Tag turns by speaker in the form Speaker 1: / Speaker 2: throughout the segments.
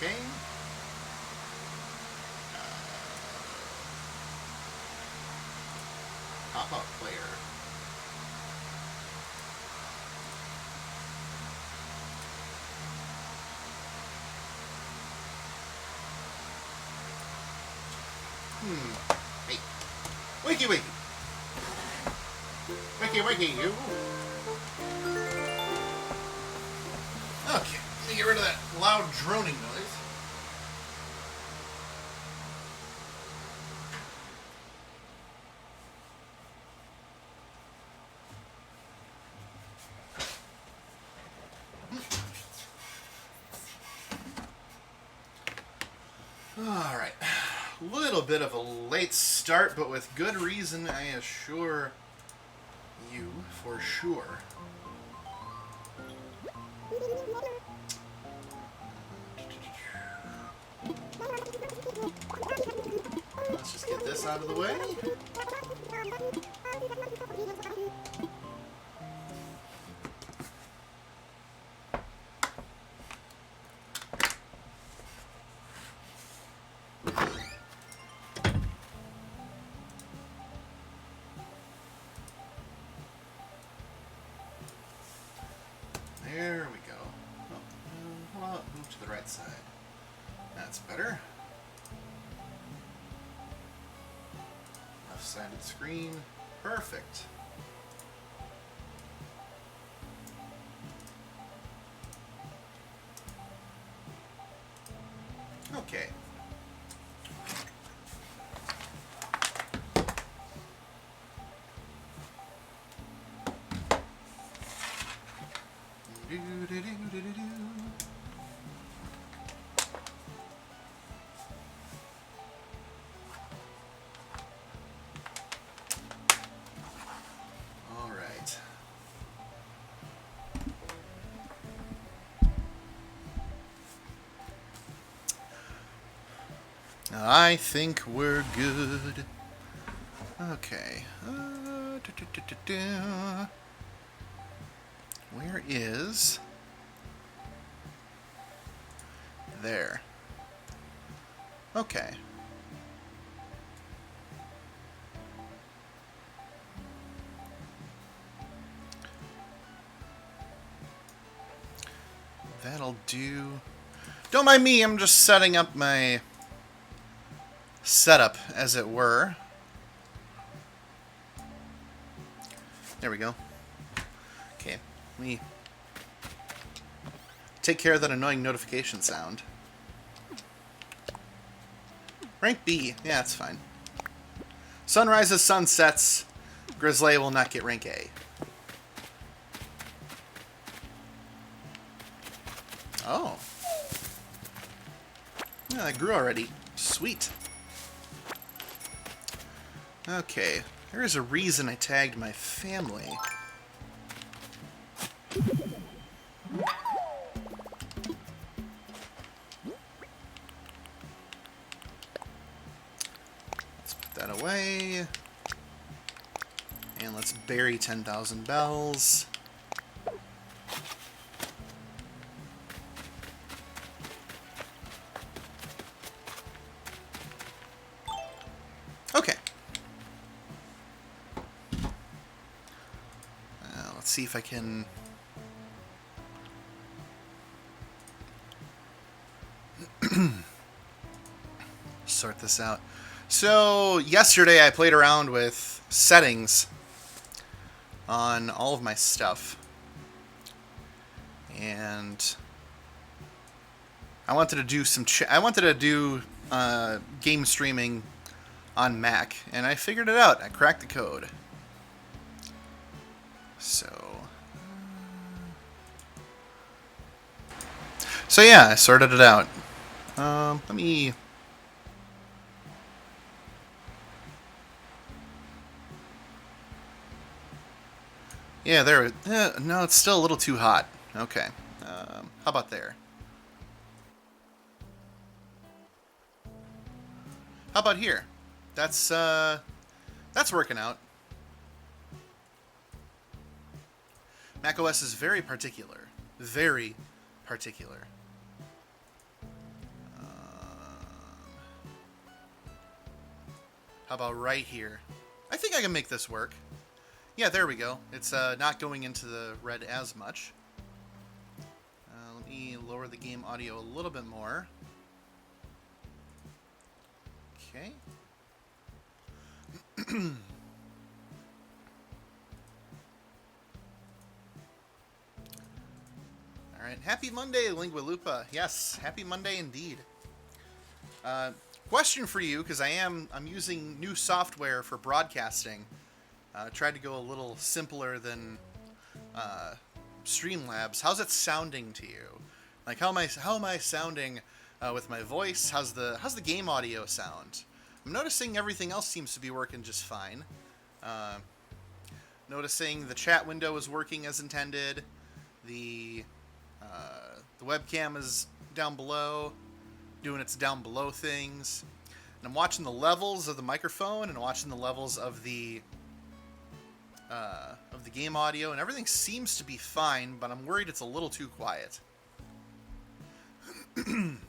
Speaker 1: Okay. Pop-up player. Hey. Wakey, wakey. Wakey, wakey, you. Okay. Let me get rid of that loud droning noise. Alright. A little bit of a late start, but with good reason, I assure you, for sure. Let's just get this out of the way. There we go. Oh, hold on, move to the right side. That's better. Left-sided screen. Perfect. Okay. All right. I think we're good. Okay. Where is... There. Okay. That'll do. Don't mind me, I'm just setting up my setup, as it were. There we go. Okay, let me take care of that annoying notification sound. Rank B. Yeah, that's fine. Sun rises, sun sets. Grizzly will not get rank A. Oh. Yeah, that grew already. Sweet. Okay. There is a reason I tagged my family. That away. And let's bury 10,000 bells. Okay. Let's see if I can... sort this out. So, yesterday I played around with settings on all of my stuff. And I wanted to do some game streaming on Mac, and I figured it out. I cracked the code. So yeah, I sorted it out. Let me... Yeah, there. No, it's still a little too hot. Okay. How about there? How about here? That's working out. macOS is very particular. Very particular. How about right here? I think I can make this work. Yeah, there we go. It's not going into the red as much. Let me lower the game audio a little bit more. Okay. Alright, happy Monday, Lingua Lupa. Yes, happy Monday indeed. Question for you, because I'm using new software for broadcasting. Tried to go a little simpler than Streamlabs. How's it sounding to you? Like, how am I sounding with my voice? How's the game audio sound? I'm noticing everything else seems to be working just fine. Noticing the chat window is working as intended. The webcam is down below, doing its down below things. And I'm watching the levels of the microphone and watching the levels of the game audio, and everything seems to be fine, but I'm worried it's a little too quiet. And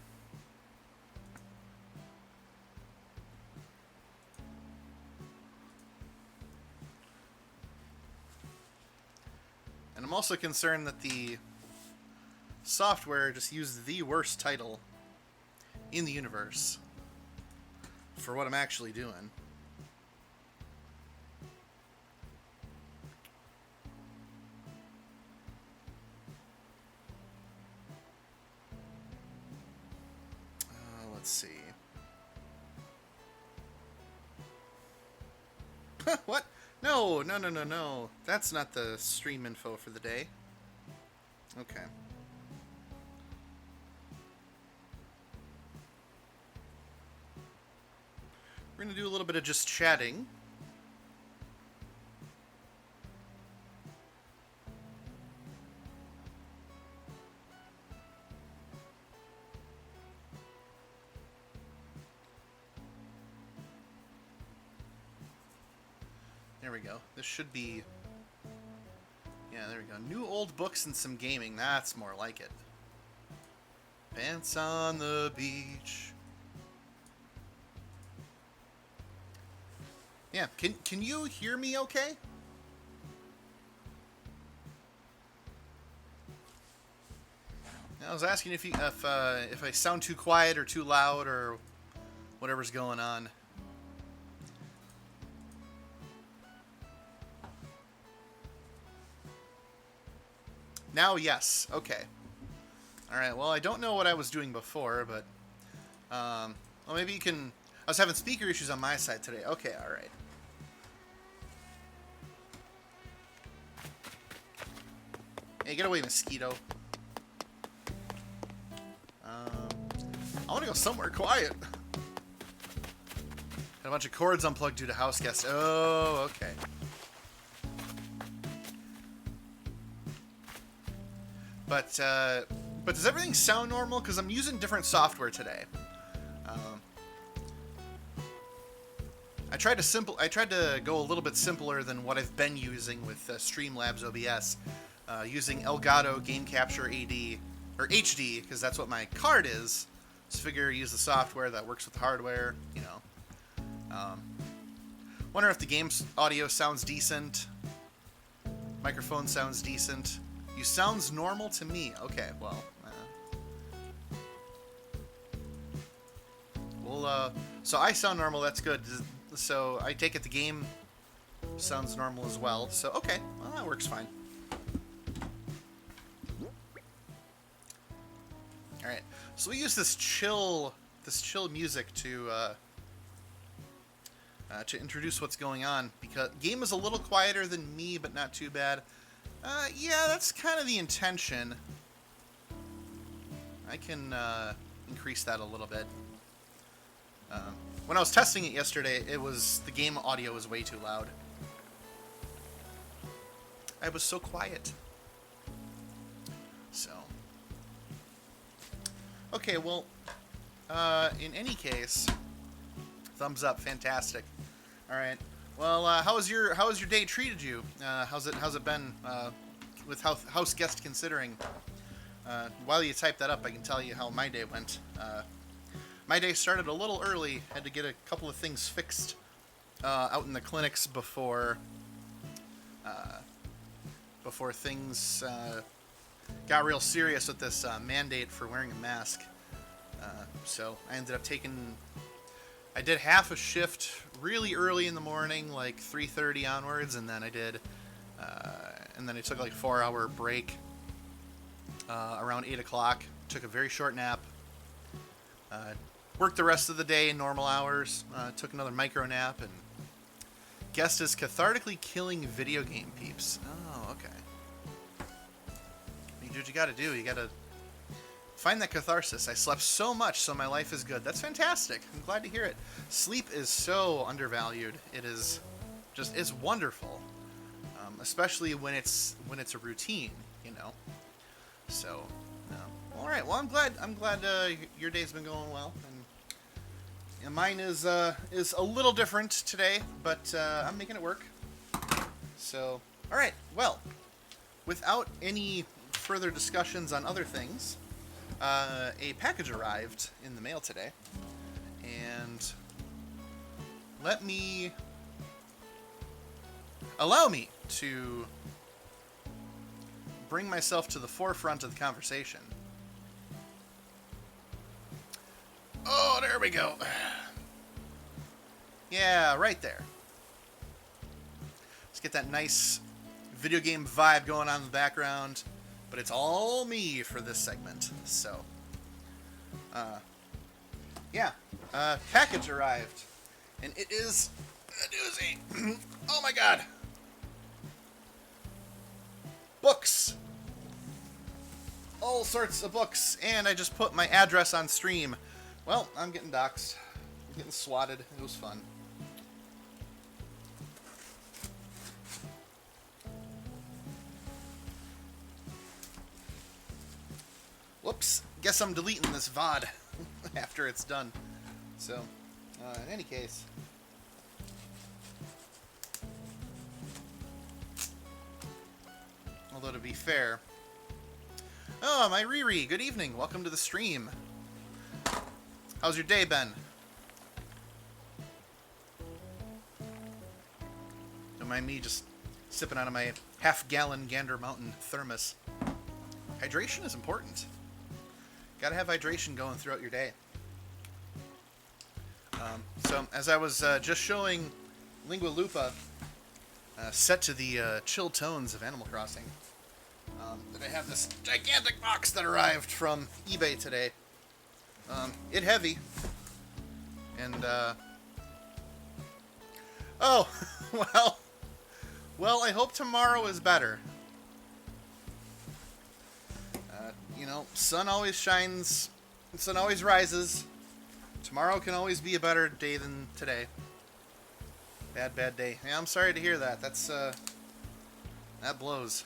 Speaker 1: I'm also concerned that the software just used the worst title in the universe for what I'm actually doing. Let's see. What? No. That's not the stream info for the day. Okay. We're going to do a little bit of just chatting. There we go. This should be... Yeah, there we go. New old books and some gaming. That's more like it. Pants on the beach. Yeah, can you hear me okay? I was asking if I sound too quiet or too loud or whatever's going on. Now, yes. Okay. Alright, well, I don't know what I was doing before, but... well, maybe you can... I was having speaker issues on my side today. Okay, alright. Hey, get away, mosquito. I want to go somewhere quiet. Got a bunch of cords unplugged due to house guests. Oh, okay. But does everything sound normal? Because I'm using different software today. I tried to go a little bit simpler than what I've been using with Streamlabs OBS, using Elgato Game Capture AD or HD because that's what my card is. Just figure use the software that works with the hardware. You know. Wonder if the game's audio sounds decent. Microphone sounds decent. You sounds normal to me. Okay, well. So I sound normal, that's good. So I take it the game sounds normal as well. So, okay, well, that works fine. Alright, so we use this chill music to introduce what's going on. Because game is a little quieter than me, but not too bad. Yeah, that's kind of the intention. I can increase that a little bit. When I was testing it yesterday, the game audio was way too loud. I was so quiet. So. Okay, well, in any case, thumbs up, fantastic. All right. Well, how has your day treated you? How's it been with house guest considering? While you type that up, I can tell you how my day went. My day started a little early. Had to get a couple of things fixed out in the clinics before things got real serious with this mandate for wearing a mask. So I ended up I did half a shift really early in the morning, like 3:30 onwards, and then I took like a 4-hour break around 8 o'clock. Took a very short nap. Worked the rest of the day in normal hours. Took another micro nap, and guessed as cathartically killing video game peeps. Oh, okay. You do what you gotta do. You gotta find that catharsis. I slept so much, so my life is good. That's fantastic. I'm glad to hear it. Sleep is so undervalued. It's wonderful, especially when it's a routine, you know. So, all right. Well, I'm glad your day's been going well, and mine is a little different today, but I'm making it work. So, all right. Well, without any further discussions on other things, a package arrived in the mail today, and allow me to bring myself to the forefront of the conversation. Oh, there we go. Yeah, right there. Let's get that nice video game vibe going on in the background. But it's all me for this segment, so, package arrived, and it is a doozy. Oh my god. Books. All sorts of books, and I just put my address on stream. Well, I'm getting doxxed. I'm getting swatted. It was fun. Whoops, guess I'm deleting this VOD after it's done. So, in any case. Although to be fair. Oh, my Riri, good evening. Welcome to the stream. How's your day been? Don't mind me just sipping out of my half-gallon Gander Mountain thermos. Hydration is important. Gotta have hydration going throughout your day. So, as I was just showing Lingua Lupa, set to the chill tones of Animal Crossing, that I have this gigantic box that arrived from eBay today. It heavy. And, oh, well, I hope tomorrow is better. You know, sun always shines, sun always rises. Tomorrow can always be a better day than today. Bad day. Yeah, I'm sorry to hear that. That blows.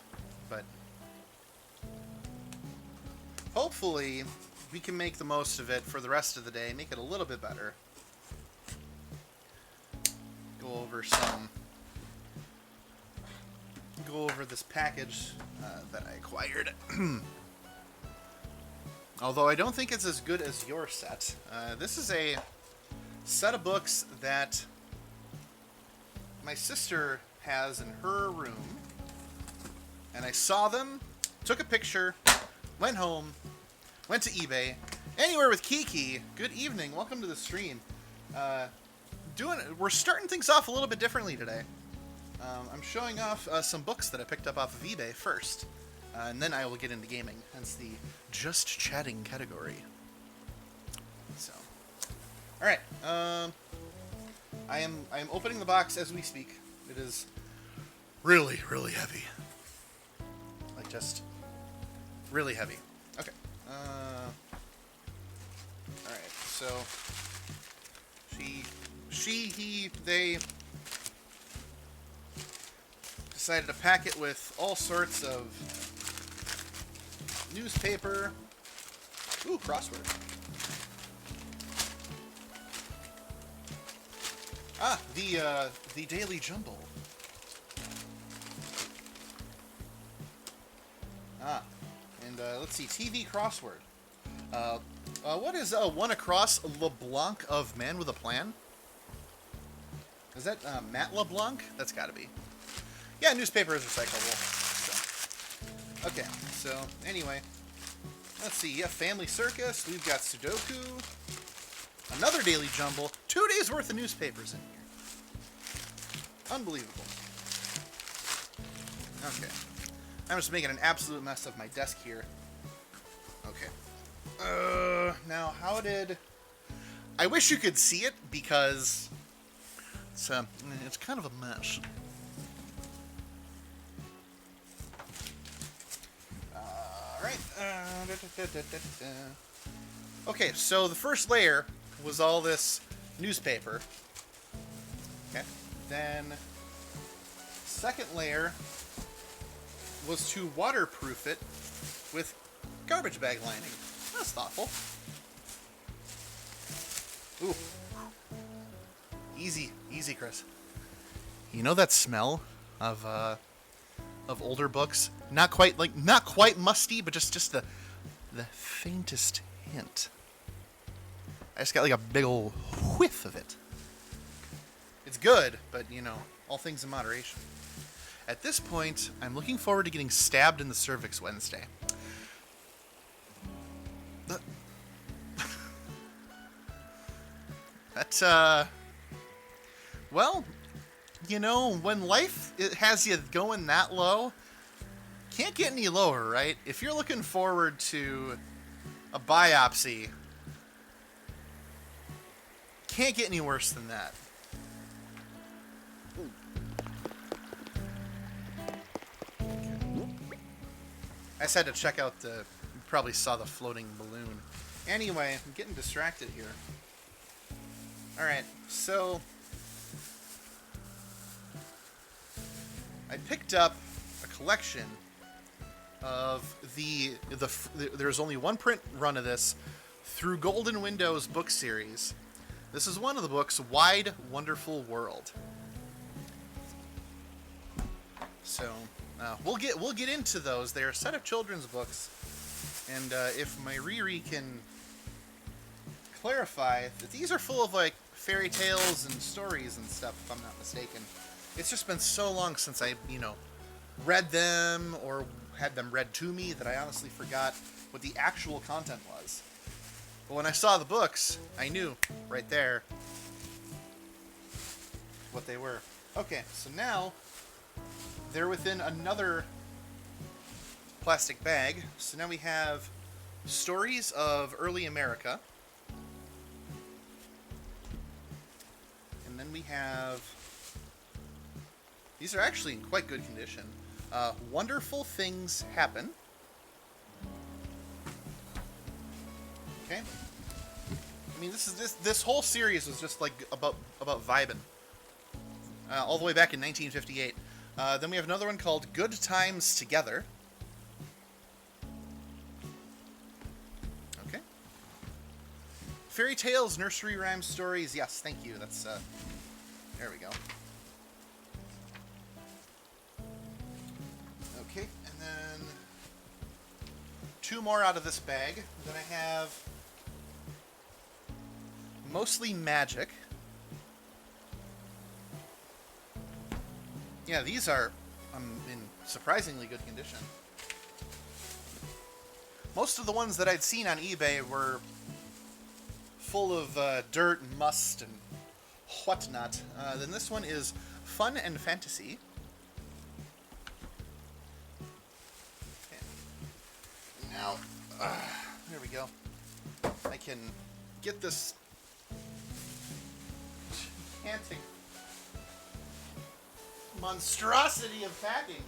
Speaker 1: But hopefully we can make the most of it for the rest of the day, make it a little bit better. Go over this package that I acquired. Although I don't think it's as good as your set. This is a set of books that my sister has in her room. And I saw them, took a picture, went home, went to eBay. Anywhere with Kiki, good evening, welcome to the stream. We're starting things off a little bit differently today. I'm showing off some books that I picked up off of eBay first. And then I will get into gaming, hence the just chatting category. So, all right. I am opening the box as we speak. It is really, really heavy. Like just really heavy. Okay. All right. So, they decided to pack it with all sorts of newspaper. Ooh, crossword. Ah, the Daily Jumble. Ah, and let's see, TV crossword. What is one across LeBlanc of Man with a Plan? Is that Matt LeBlanc? That's got to be. Yeah, newspaper is recyclable. So. Okay, so anyway, let's see. Yeah, Family Circus. We've got Sudoku. Another Daily Jumble. 2 days worth of newspapers in here. Unbelievable. Okay. I'm just making an absolute mess of my desk here. Okay. Now, how did... I wish you could see it, because it's kind of a mess. Alright. Okay, so the first layer was all this newspaper. Okay. Then, second layer was to waterproof it with garbage bag lining. That's thoughtful. Ooh. Easy, Chris. You know that smell of older books? Not quite musty, but just the faintest hint. I just got like a big old whiff of it. It's good, but all things in moderation. At this point, I'm looking forward to getting stabbed in the cervix Wednesday. Well, when life has you going that low, can't get any lower, right? If you're looking forward to a biopsy, can't get any worse than that. I just had to check out you probably saw the floating balloon. Anyway, I'm getting distracted here. Alright, so I picked up a collection of there's only one print run of this through Golden Window's book series. This is one of the books, Wide Wonderful World. So we'll get into those. They're a set of children's books, and if my Riri can clarify that these are full of like fairy tales and stories and stuff, if I'm not mistaken. It's just been so long since I read them or had them read to me that I honestly forgot what the actual content was. But when I saw the books, I knew right there what they were. Okay, so now they're within another plastic bag. So now we have Stories of Early America. And then we have... These are actually in quite good condition. Wonderful Things Happen. Okay. I mean, this whole series was just like about vibing. All the way back in 1958. Then we have another one called Good Times Together. Okay. Fairy tales, nursery rhyme stories. Yes, thank you. That's there we go. Okay, and then two more out of this bag. Then I have Mostly Magic. Yeah, these are in surprisingly good condition. Most of the ones that I'd seen on eBay were full of dirt and must and whatnot. Then this one is Fun and Fantasy. Okay. Now, there we go. I can get this gigantic monstrosity of packing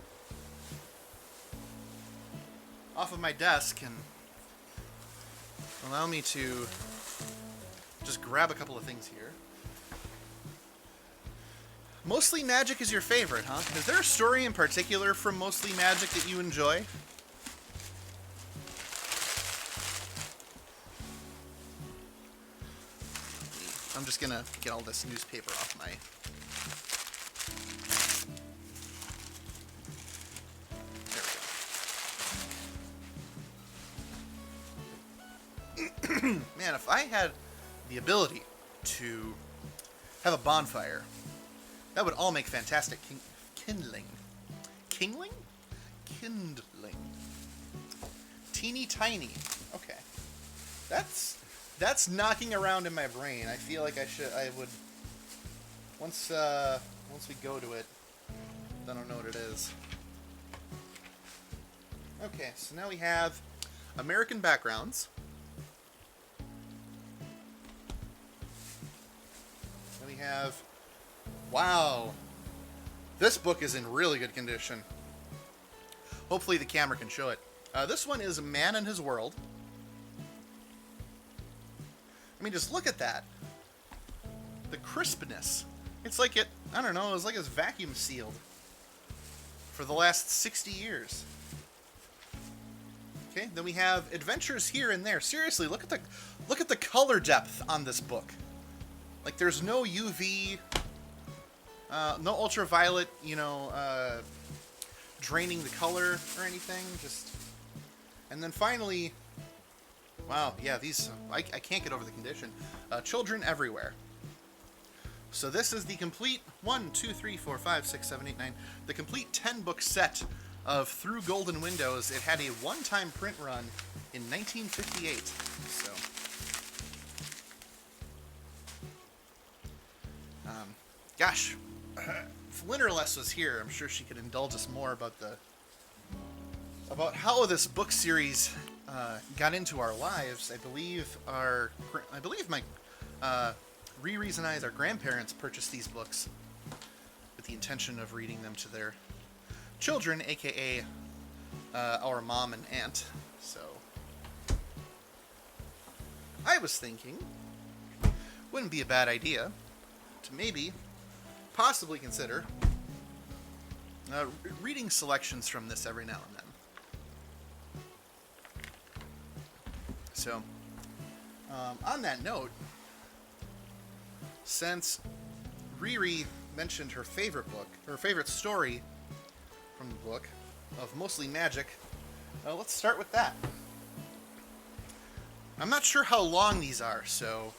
Speaker 1: off of my desk and allow me to just grab a couple of things here. Mostly Magic is your favorite, huh? Is there a story in particular from Mostly Magic that you enjoy? I'm just gonna get all this newspaper off my... There we go. Man, if I had the ability to have a bonfire That would all make fantastic kindling. Kingling? Kindling. Teeny tiny. Okay. That's knocking around in my brain. I feel like I would once we go to it, I don't know what it is. Okay, so now we have American backgrounds. Then we have, wow, this book is in really good condition. Hopefully the camera can show it. This one is A Man and His World. I mean, just look at that. The crispness. It's like I don't know, it's like it's vacuum sealed for the last 60 years. Okay, then we have adventures here and there. Seriously, look at the color depth on this book. Like, there's no UV, no ultraviolet, draining the color or anything. And then finally, wow, yeah, these I can't get over the condition. Children Everywhere. So this is the complete 1, 2, 3, 4, 5, 6, 7, 8, 9. The complete 10-book set of Through Golden Windows. It had a one-time print run in 1958. So, gosh, if Linnerless was here, I'm sure she could indulge us more about how this book series got into our lives. I believe my Riri's and our grandparents purchased these books with the intention of reading them to their children, aka our mom and aunt. So I was thinking, wouldn't be a bad idea to possibly consider reading selections from this every now and then. So, on that note, since Riri mentioned her favorite story from the book of Mostly Magic, let's start with that. I'm not sure how long these are, so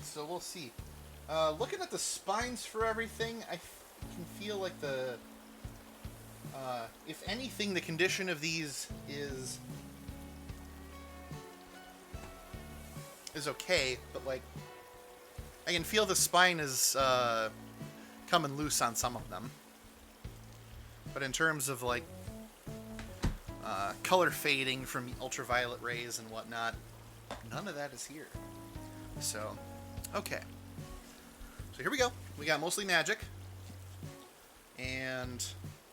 Speaker 1: so we'll see. Looking at the spines for everything, I can feel like if anything, the condition of these is okay, but like I can feel the spine is coming loose on some of them. But in terms of like color fading from ultraviolet rays and whatnot, none of that is here. So, okay. So here we go. We got Mostly Magic. And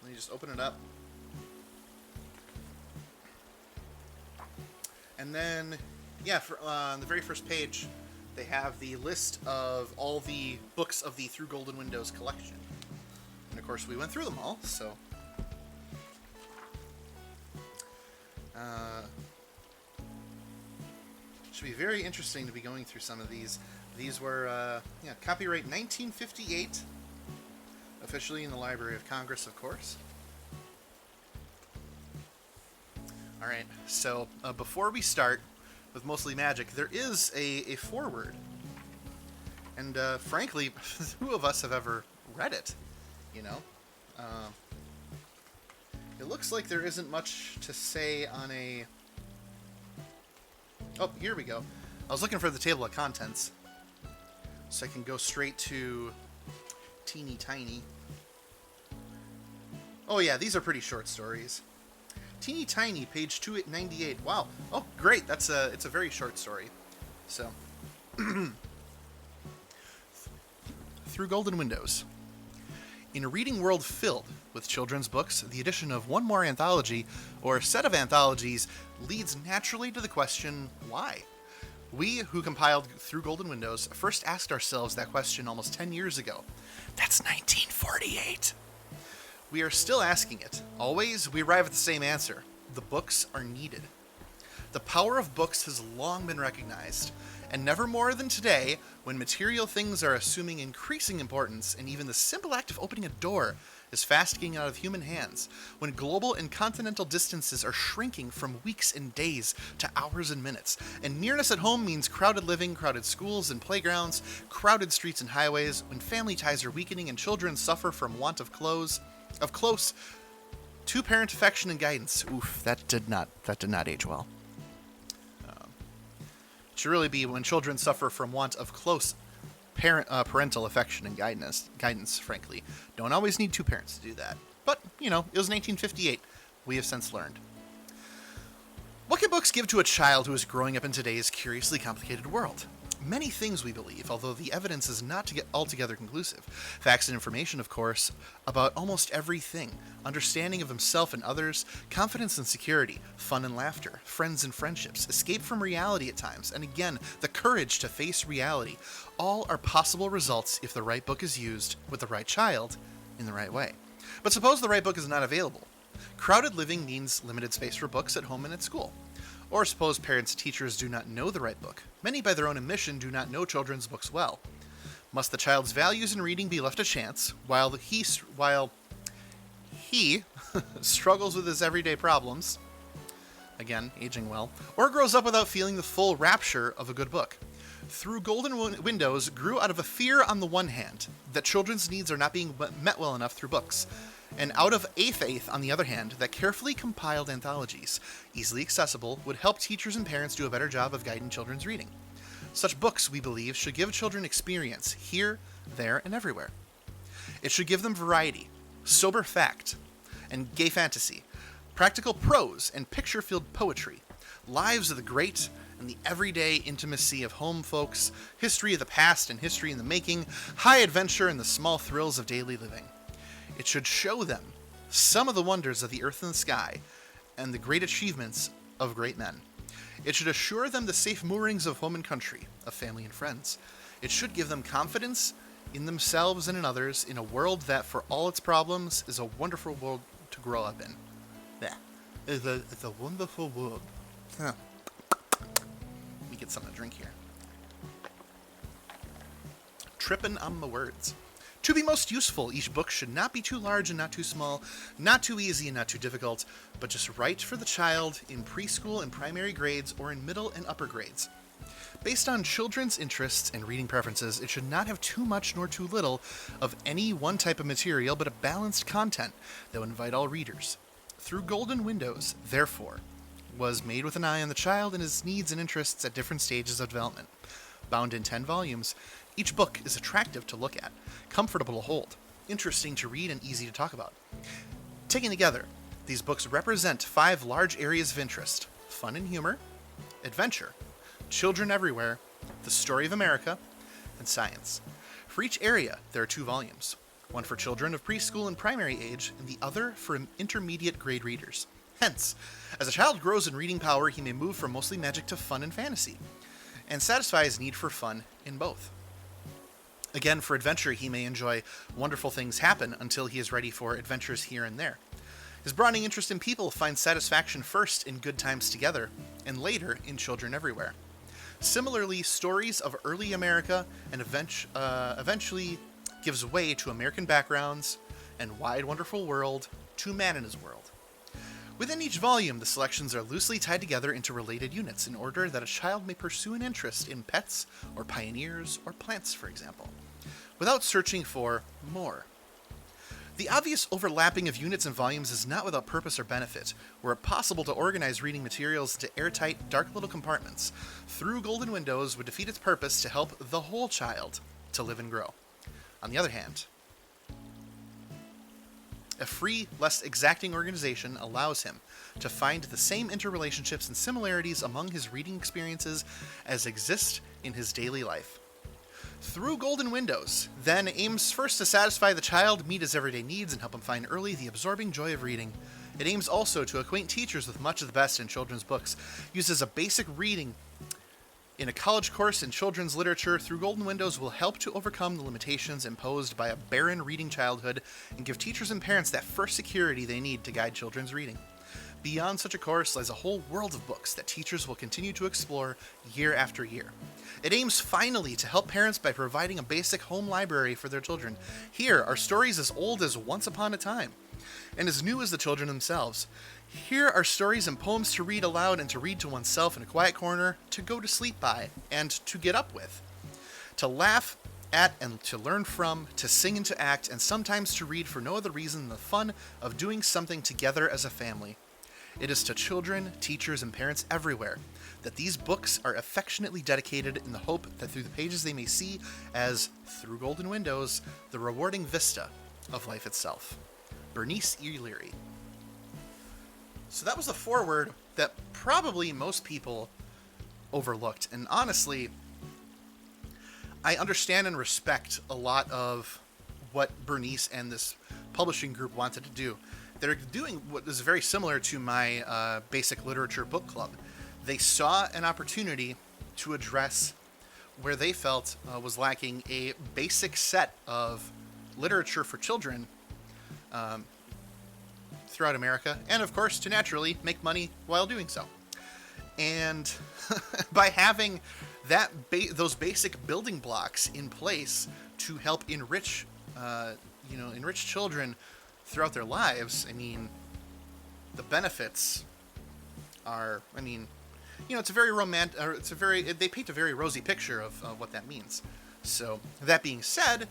Speaker 1: let me just open it up. And then, yeah, on the very first page, they have the list of all the books of the Through Golden Windows collection. And of course, we went through them all, so. Should be very interesting to be going through some of these. These were, copyright 1958. Officially in the Library of Congress, of course. Alright, so before we start with Mostly Magic, there is a foreword. And frankly, who of us have ever read it? It looks like there isn't much to say on a... Oh, here we go. I was looking for the table of contents, so I can go straight to Teeny Tiny. Oh yeah, these are pretty short stories. Teeny Tiny, page 298. Wow. Oh, great. It's a very short story. So, Through Golden Windows. In a reading world filled with children's books, the addition of one more anthology, or set of anthologies, leads naturally to the question, why? We, who compiled Through Golden Windows, first asked ourselves that question almost 10 years ago. That's 1948. We are still asking it. Always, we arrive at the same answer. The books are needed. The power of books has long been recognized, and never more than today, when material things are assuming increasing importance, and even the simple act of opening a door is fast getting out of human hands, when global and continental distances are shrinking from weeks and days to hours and minutes, and nearness at home means crowded living, crowded schools and playgrounds, crowded streets and highways, when family ties are weakening and children suffer from want of close, two-parent affection and guidance. Oof, that did not age well. It should really be when children suffer from want of close parental affection and guidance, frankly. Don't always need two parents to do that. But, it was 1958. We have since learned. What can books give to a child who is growing up in today's curiously complicated world? Many things, we believe, although the evidence is not altogether conclusive. Facts and information, of course, about almost everything. Understanding of himself and others, confidence and security, fun and laughter, friends and friendships, escape from reality at times, and again, the courage to face reality. All are possible results if the right book is used with the right child in the right way. But suppose the right book is not available. Crowded living means limited space for books at home and at school. Or suppose parents and teachers do not know the right book. Many, by their own admission, do not know children's books well. Must the child's values in reading be left a chance while he struggles with his everyday problems, again, aging well, or grows up without feeling the full rapture of a good book? Through Golden Windows grew out of a fear on the one hand that children's needs are not being met well enough through books, and out of a faith, on the other hand, that carefully compiled anthologies, easily accessible, would help teachers and parents do a better job of guiding children's reading. Such books, we believe, should give children experience here, there, and everywhere. It should give them variety, sober fact, and gay fantasy, practical prose and picture-filled poetry, lives of the great and the everyday intimacy of home folks, history of the past and history in the making, high adventure and the small thrills of daily living. It should show them some of the wonders of the earth and the sky, and the great achievements of great men. It should assure them the safe moorings of home and country, of family and friends. It should give them confidence in themselves and in others, in a world that, for all its problems, is a wonderful world to grow up in. Yeah, it's a wonderful world. Huh. Let me get something to drink here. Trippin' on the words. To be most useful, each book should not be too large and not too small, not too easy and not too difficult, but just right for the child in preschool and primary grades or in middle and upper grades. Based on children's interests and reading preferences, it should not have too much nor too little of any one type of material, but a balanced content that would invite all readers. Through Golden Windows, therefore, was made with an eye on the child and his needs and interests at different stages of development. Bound in 10 volumes, each book is attractive to look at, comfortable to hold, interesting to read, and easy to talk about. Taken together, these books represent 5 large areas of interest: fun and humor, adventure, children everywhere, the story of America, and science. For each area, there are 2 volumes, one for children of preschool and primary age, and the other for intermediate grade readers. Hence, as a child grows in reading power, he may move from mostly magic to fun and fantasy, and satisfy his need for fun in both. Again, for adventure, he may enjoy wonderful things happen until he is ready for adventures here and there. His broadening interest in people finds satisfaction first in good times together, and later in children everywhere. Similarly, stories of early America and eventually gives way to American backgrounds and wide, wonderful world to man in his world. Within each volume, the selections are loosely tied together into related units in order that a child may pursue an interest in pets or pioneers or plants, for example, without searching for more. The obvious overlapping of units and volumes is not without purpose or benefit. Were it possible to organize reading materials into airtight, dark little compartments, Through Golden Windows would defeat its purpose to help the whole child to live and grow. On the other hand, a free, less exacting organization allows him to find the same interrelationships and similarities among his reading experiences as exist in his daily life. Through Golden Windows, then, aims first to satisfy the child, meet his everyday needs, and help him find early the absorbing joy of reading. It aims also to acquaint teachers with much of the best in children's books. Used as a basic reading in a college course in children's literature, Through Golden Windows will help to overcome the limitations imposed by a barren reading childhood and give teachers and parents that first security they need to guide children's reading. Beyond such a course lies a whole world of books that teachers will continue to explore year after year. It aims finally to help parents by providing a basic home library for their children. Here are stories as old as Once Upon a Time, and as new as the children themselves. Here are stories and poems to read aloud and to read to oneself in a quiet corner, to go to sleep by, and to get up with. To laugh at and to learn from, to sing and to act, and sometimes to read for no other reason than the fun of doing something together as a family. It is to children, teachers, and parents everywhere that these books are affectionately dedicated in the hope that through the pages they may see as, through golden windows, the rewarding vista of life itself. Bernice E. Leary. So that was the foreword that probably most people overlooked. And honestly, I understand and respect a lot of what Bernice and this publishing group wanted to do. They're doing what is very similar to my basic literature book club. They saw an opportunity to address where they felt was lacking a basic set of literature for children throughout America, and of course to naturally make money while doing so. And by having those basic building blocks in place to help enrich children throughout their lives, I mean, the benefits are, I mean, it's a very romantic, or they paint a very rosy picture of what that means. So that being said,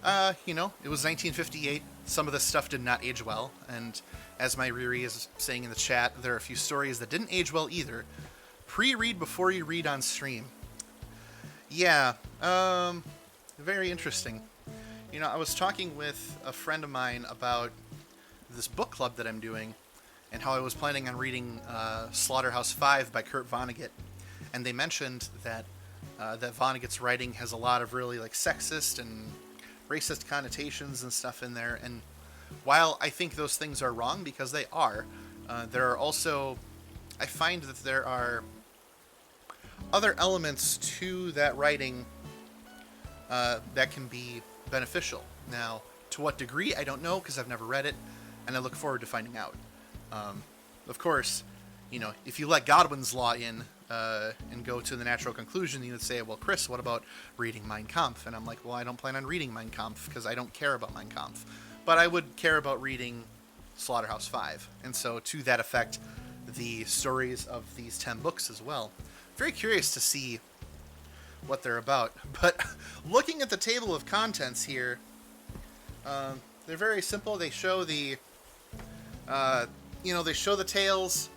Speaker 1: it was 1958. Some of this stuff did not age well, and as my Riri is saying in the chat, there are a few stories that didn't age well either. Pre-read before you read on stream. Yeah, very interesting. I was talking with a friend of mine about this book club that I'm doing, and how I was planning on reading Slaughterhouse-Five by Kurt Vonnegut, and they mentioned that that Vonnegut's writing has a lot of really sexist and racist connotations and stuff in there. And while I think those things are wrong, because they are, there are also, I find that there are other elements to that writing that can be beneficial. Now, to what degree, I don't know, because I've never read it, and I look forward to finding out. Of course, if you let Godwin's Law in and go to the natural conclusion, you would say, well, Chris, what about reading Mein Kampf? And I'm like, well, I don't plan on reading Mein Kampf because I don't care about Mein Kampf. But I would care about reading Slaughterhouse-Five. And so, to that effect, the stories of these 10 books as well. Very curious to see what they're about. But looking at the table of contents here, they're very simple. They show the tales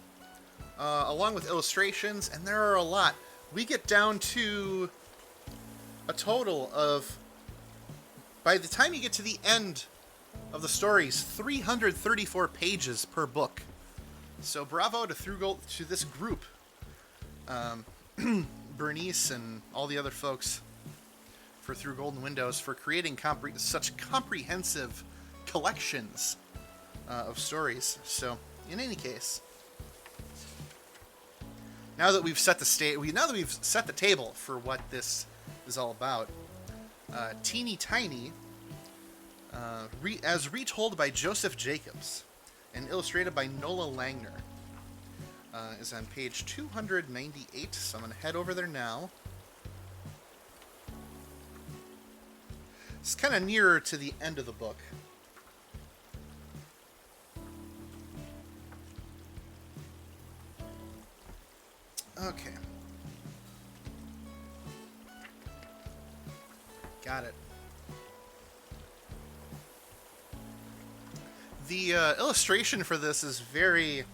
Speaker 1: along with illustrations, and there are a lot. We get down to a total of, by the time you get to the end of the stories, 334 pages per book. So bravo to this group, Bernice and all the other folks for Through Golden Windows, for creating such comprehensive collections of stories. So, in any case, now that we've set the table for what this is all about, Teeny Tiny, as retold by Joseph Jacobs and illustrated by Nola Langner, is on page 298. So I'm going to head over there now. It's kind of nearer to the end of the book. Okay. Got it. The illustration for this is very...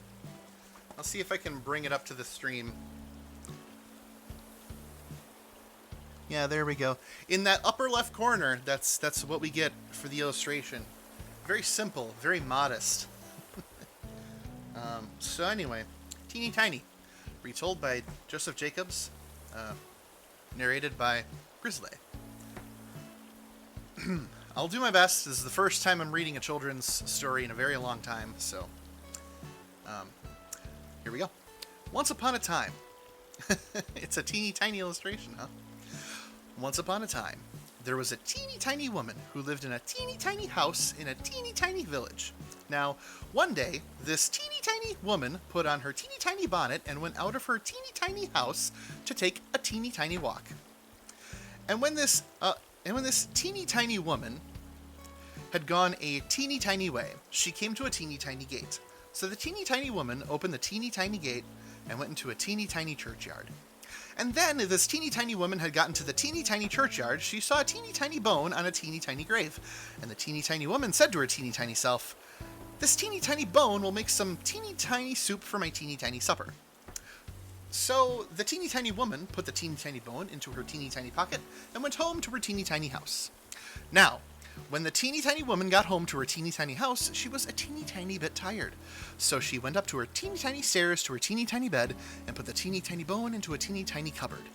Speaker 1: I'll see if I can bring it up to the stream. Yeah, there we go. In that upper left corner, that's what we get for the illustration. Very simple, very modest. So anyway, Teeny Tiny, retold by Joseph Jacobs, narrated by Grizzly. I'll do my best. This is the first time I'm reading a children's story in a very long time, so here we go. Once upon a time. It's a teeny tiny illustration, huh? Once upon a time, there was a teeny tiny woman who lived in a teeny tiny house in a teeny tiny village. Now, one day, this teeny tiny tiny woman put on her teeny tiny bonnet and went out of her teeny tiny house to take a teeny tiny walk. And when this teeny tiny woman had gone a teeny tiny way, she came to a teeny tiny gate. So the teeny tiny woman opened the teeny tiny gate and went into a teeny tiny churchyard. And then, as this teeny tiny woman had gotten to the teeny tiny churchyard, she saw a teeny tiny bone on a teeny tiny grave. And the teeny tiny woman said to her teeny tiny self, "This teeny tiny bone will make some teeny tiny soup for my teeny tiny supper." So the teeny tiny woman put the teeny tiny bone into her teeny tiny pocket and went home to her teeny tiny house. Now, when the teeny tiny woman got home to her teeny tiny house, she was a teeny tiny bit tired. So she went up to her teeny tiny stairs to her teeny tiny bed and put the teeny tiny bone into a teeny tiny cupboard.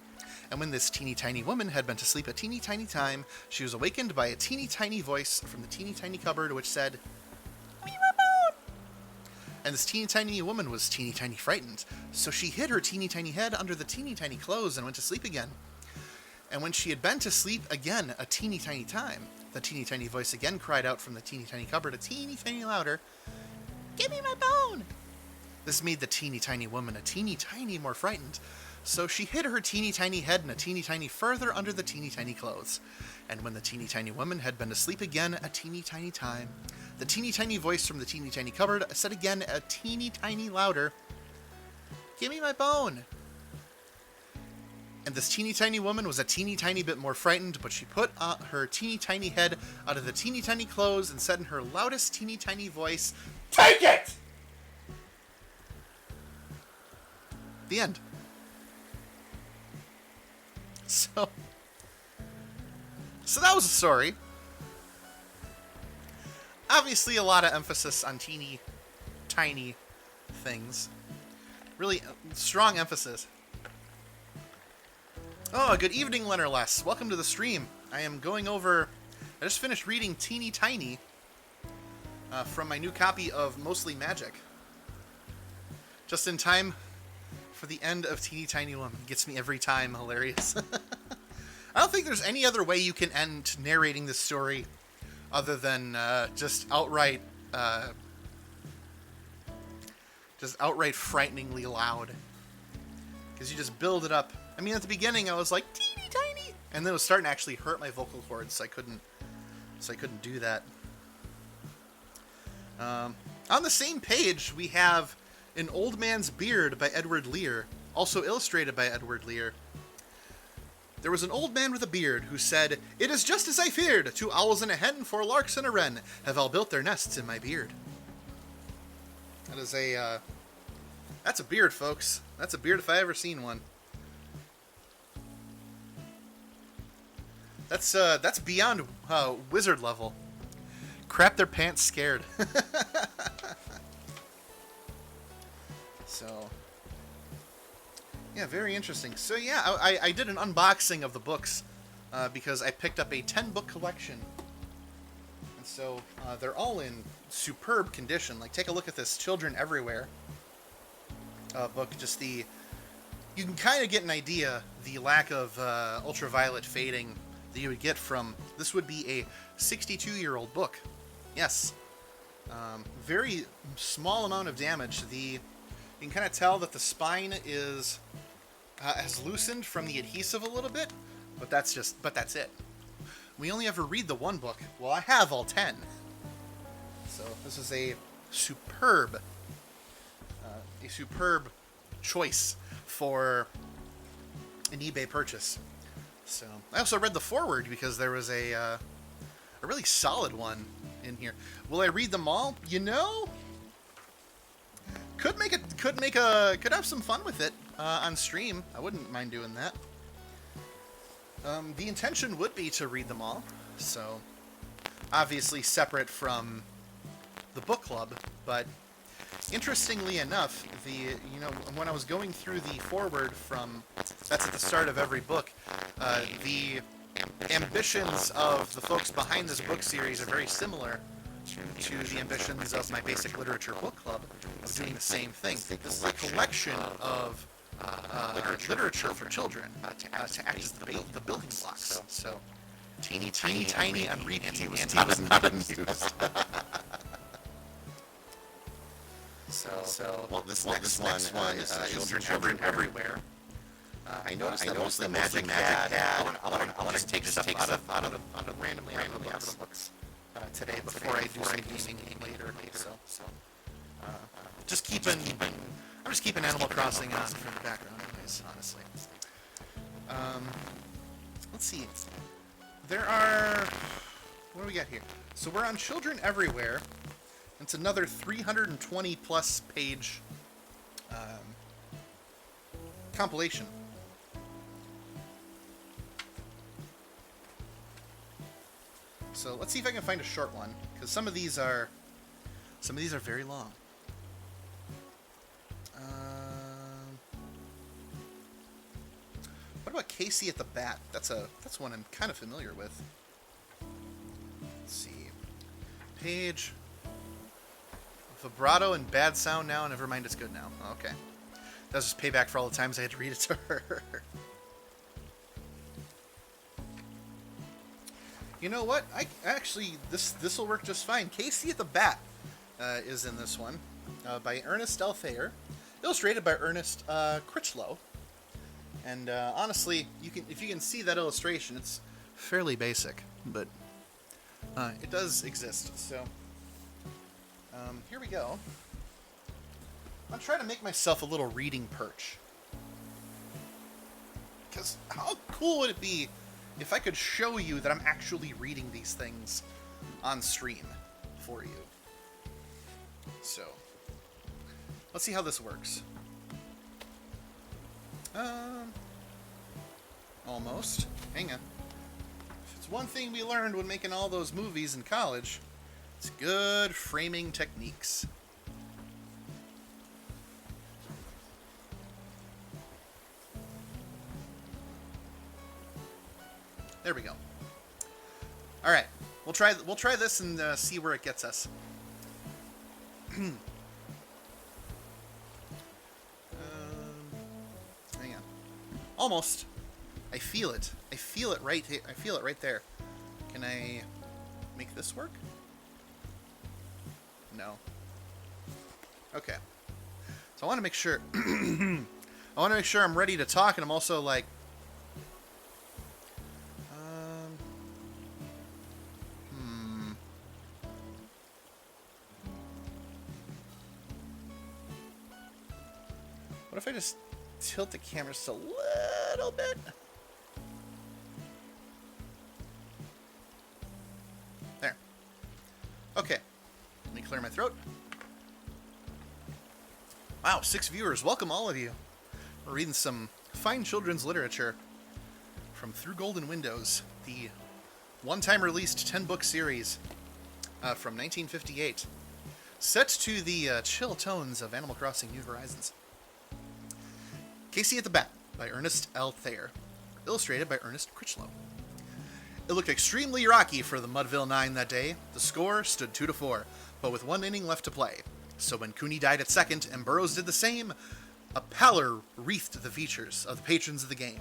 Speaker 1: And when this teeny tiny woman had been to sleep a teeny tiny time, she was awakened by a teeny tiny voice from the teeny tiny cupboard which said, "Give me my bone!" And this teeny tiny woman was teeny tiny frightened, so she hid her teeny tiny head under the teeny tiny clothes and went to sleep again. And when she had been to sleep again a teeny tiny time, the teeny tiny voice again cried out from the teeny tiny cupboard a teeny tiny louder, "Give me my bone!" This made the teeny tiny woman a teeny tiny more frightened, so she hid her teeny tiny head in a teeny tiny further under the teeny tiny clothes. And when the teeny tiny woman had been asleep again a teeny tiny time, the teeny tiny voice from the teeny tiny cupboard said again a teeny tiny louder, "Give me my bone!" And this teeny tiny woman was a teeny tiny bit more frightened, but she put her teeny tiny head out of the teeny tiny clothes and said in her loudest teeny tiny voice, "Take it!" The end. So that was a story. Obviously a lot of emphasis on teeny tiny things. Really strong emphasis. Oh, good evening, Leonard. Welcome to the stream. I just finished reading Teeny Tiny from my new copy of Mostly Magic. Just in time for the end of Teeny Tiny Woman. Gets me every time. Hilarious. I don't think there's any other way you can end narrating this story other than just outright frighteningly loud. Because you just build it up. I mean, at the beginning, I was like, teeny tiny, and then it was starting to actually hurt my vocal cords, so I couldn't do that. On the same page, we have An Old Man's Beard by Edward Lear, also illustrated by Edward Lear. There was an old man with a beard who said, "It is just as I feared. 2 owls and a hen, 4 larks and a wren have all built their nests in my beard." That is that's a beard, folks. That's a beard if I ever seen one. That's beyond wizard level. Crap their pants scared. So, yeah, very interesting. So yeah, I did an unboxing of the books because I picked up a 10-book collection. And so they're all in superb condition. Like, take a look at this Children Everywhere book. You can kind of get an idea the lack of ultraviolet fading that you would get from, this would be a 62-year-old book. Yes. Very small amount of damage. You can kind of tell that the spine has loosened from the adhesive a little bit, but that's it. We only ever read the one book. Well, I have all 10. So this is a superb choice for an eBay purchase. So I also read the foreword because there was a really solid one in here. Will I read them all? You know, could have some fun with it on stream. I wouldn't mind doing that. The intention would be to read them all, so obviously separate from the book club. But interestingly enough, when I was going through the foreword that's at the start of every book, the ambitions of the folks behind this book series are very similar to the ambitions of my basic literature book club of doing the same thing. This is a collection of literature for children to act as the building blocks. So, teeny tiny, I'm reading. Not amused.
Speaker 2: Well, this next one is children everywhere. I noticed that most of the magic pad. I want to just take stuff out of randomly out of the books
Speaker 1: Today before I do some gaming later. So just keeping. I'm just keeping Animal Crossing on for the background, anyways. Honestly. Let's see. There are. What do we got here? So we're on Children Everywhere. It's another 320 plus page compilation. So let's see if I can find a short one, because some of these are very long. What about Casey at the Bat? That's one I'm kind of familiar with. Let's see. Page. Vibrato and bad sound now. Never mind, it's good now. Okay. That was just payback for all the times I had to read it to her. You know what? I actually this will work just fine. Casey at the Bat is in this one by Ernest L. Thayer, illustrated by Ernest Critchlow. And honestly, if you can see that illustration, it's fairly basic, but it does exist. So here we go. I'm trying to make myself a little reading perch, because how cool would it be if I could show you that I'm actually reading these things on stream for you? So, let's see how this works. Almost. Hang on. If it's one thing we learned when making all those movies in college, it's good framing techniques. There we go. All right, we'll try this and see where it gets us. Hang on. Almost. I feel it. I feel it right here. I feel it right there. Can I make this work? No. Okay. So I want to make sure. I want to make sure I'm ready to talk, and I'm also like. What if I just tilt the camera just a little bit? There. Okay. Let me clear my throat. Wow, 6 viewers. Welcome, all of you. We're reading some fine children's literature from Through Golden Windows, the one-time released 10-book series from 1958, set to the chill tones of Animal Crossing: New Horizons. Casey at the Bat by Ernest L. Thayer, illustrated by Ernest Critchlow. It looked extremely rocky for the Mudville Nine that day. The score stood 2-4, but with 1 inning left to play. So when Cooney died at second and Burroughs did the same, a pallor wreathed the features of the patrons of the game.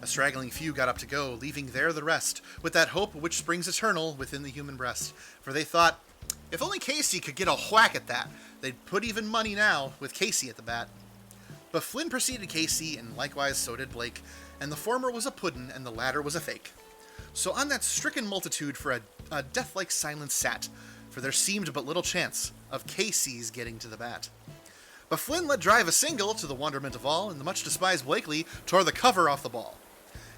Speaker 1: A straggling few got up to go, leaving there the rest, with that hope which springs eternal within the human breast. For they thought, if only Casey could get a whack at that, they'd put even money now with Casey at the bat. But Flynn preceded Casey, and likewise so did Blake, and the former was a puddin' and the latter was a fake. So on that stricken multitude for a death-like silence sat, for there seemed but little chance of Casey's getting to the bat. But Flynn let drive a single, to the wonderment of all, and the much-despised Blakely tore the cover off the ball.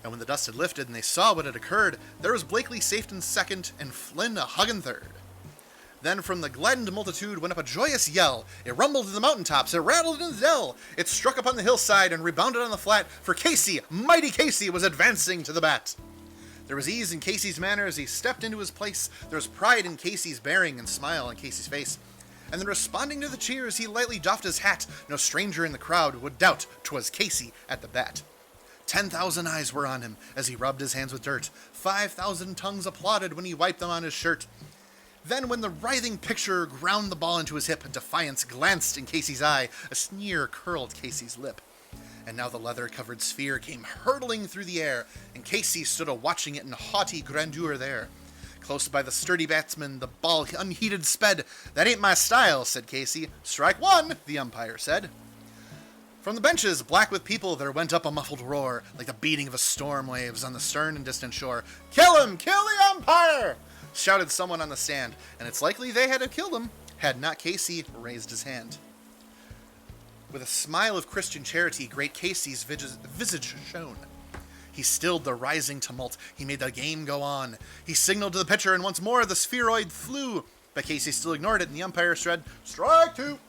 Speaker 1: And when the dust had lifted and they saw what had occurred, there was Blakely safe in second, and Flynn a huggin' third. Then from the gladdened multitude went up a joyous yell. It rumbled in the mountaintops, it rattled in the dell. It struck upon the hillside and rebounded on the flat, for Casey, mighty Casey, was advancing to the bat. There was ease in Casey's manner as he stepped into his place. There was pride in Casey's bearing and smile on Casey's face. And then responding to the cheers, he lightly doffed his hat. No stranger in the crowd would doubt 'twas Casey at the bat. 10,000 eyes were on him as he rubbed his hands with dirt. 5,000 tongues applauded when he wiped them on his shirt. Then when the writhing picture ground the ball into his hip, defiance glanced in Casey's eye, a sneer curled Casey's lip. And now the leather-covered sphere came hurtling through the air, and Casey stood a-watching it in haughty grandeur there. Close by the sturdy batsman, the ball unheeded sped. That ain't my style, said Casey. Strike one, the umpire said. From the benches, black with people, there went up a muffled roar, like the beating of a storm waves on the stern and distant shore. Kill him! Kill the umpire! Shouted someone on the stand, and it's likely they had to kill him, had not Casey raised his hand. With a smile of Christian charity, great Casey's visage shone. He stilled the rising tumult. He made the game go on. He signaled to the pitcher, and once more the spheroid flew. But Casey still ignored it, and the umpire said, Strike two!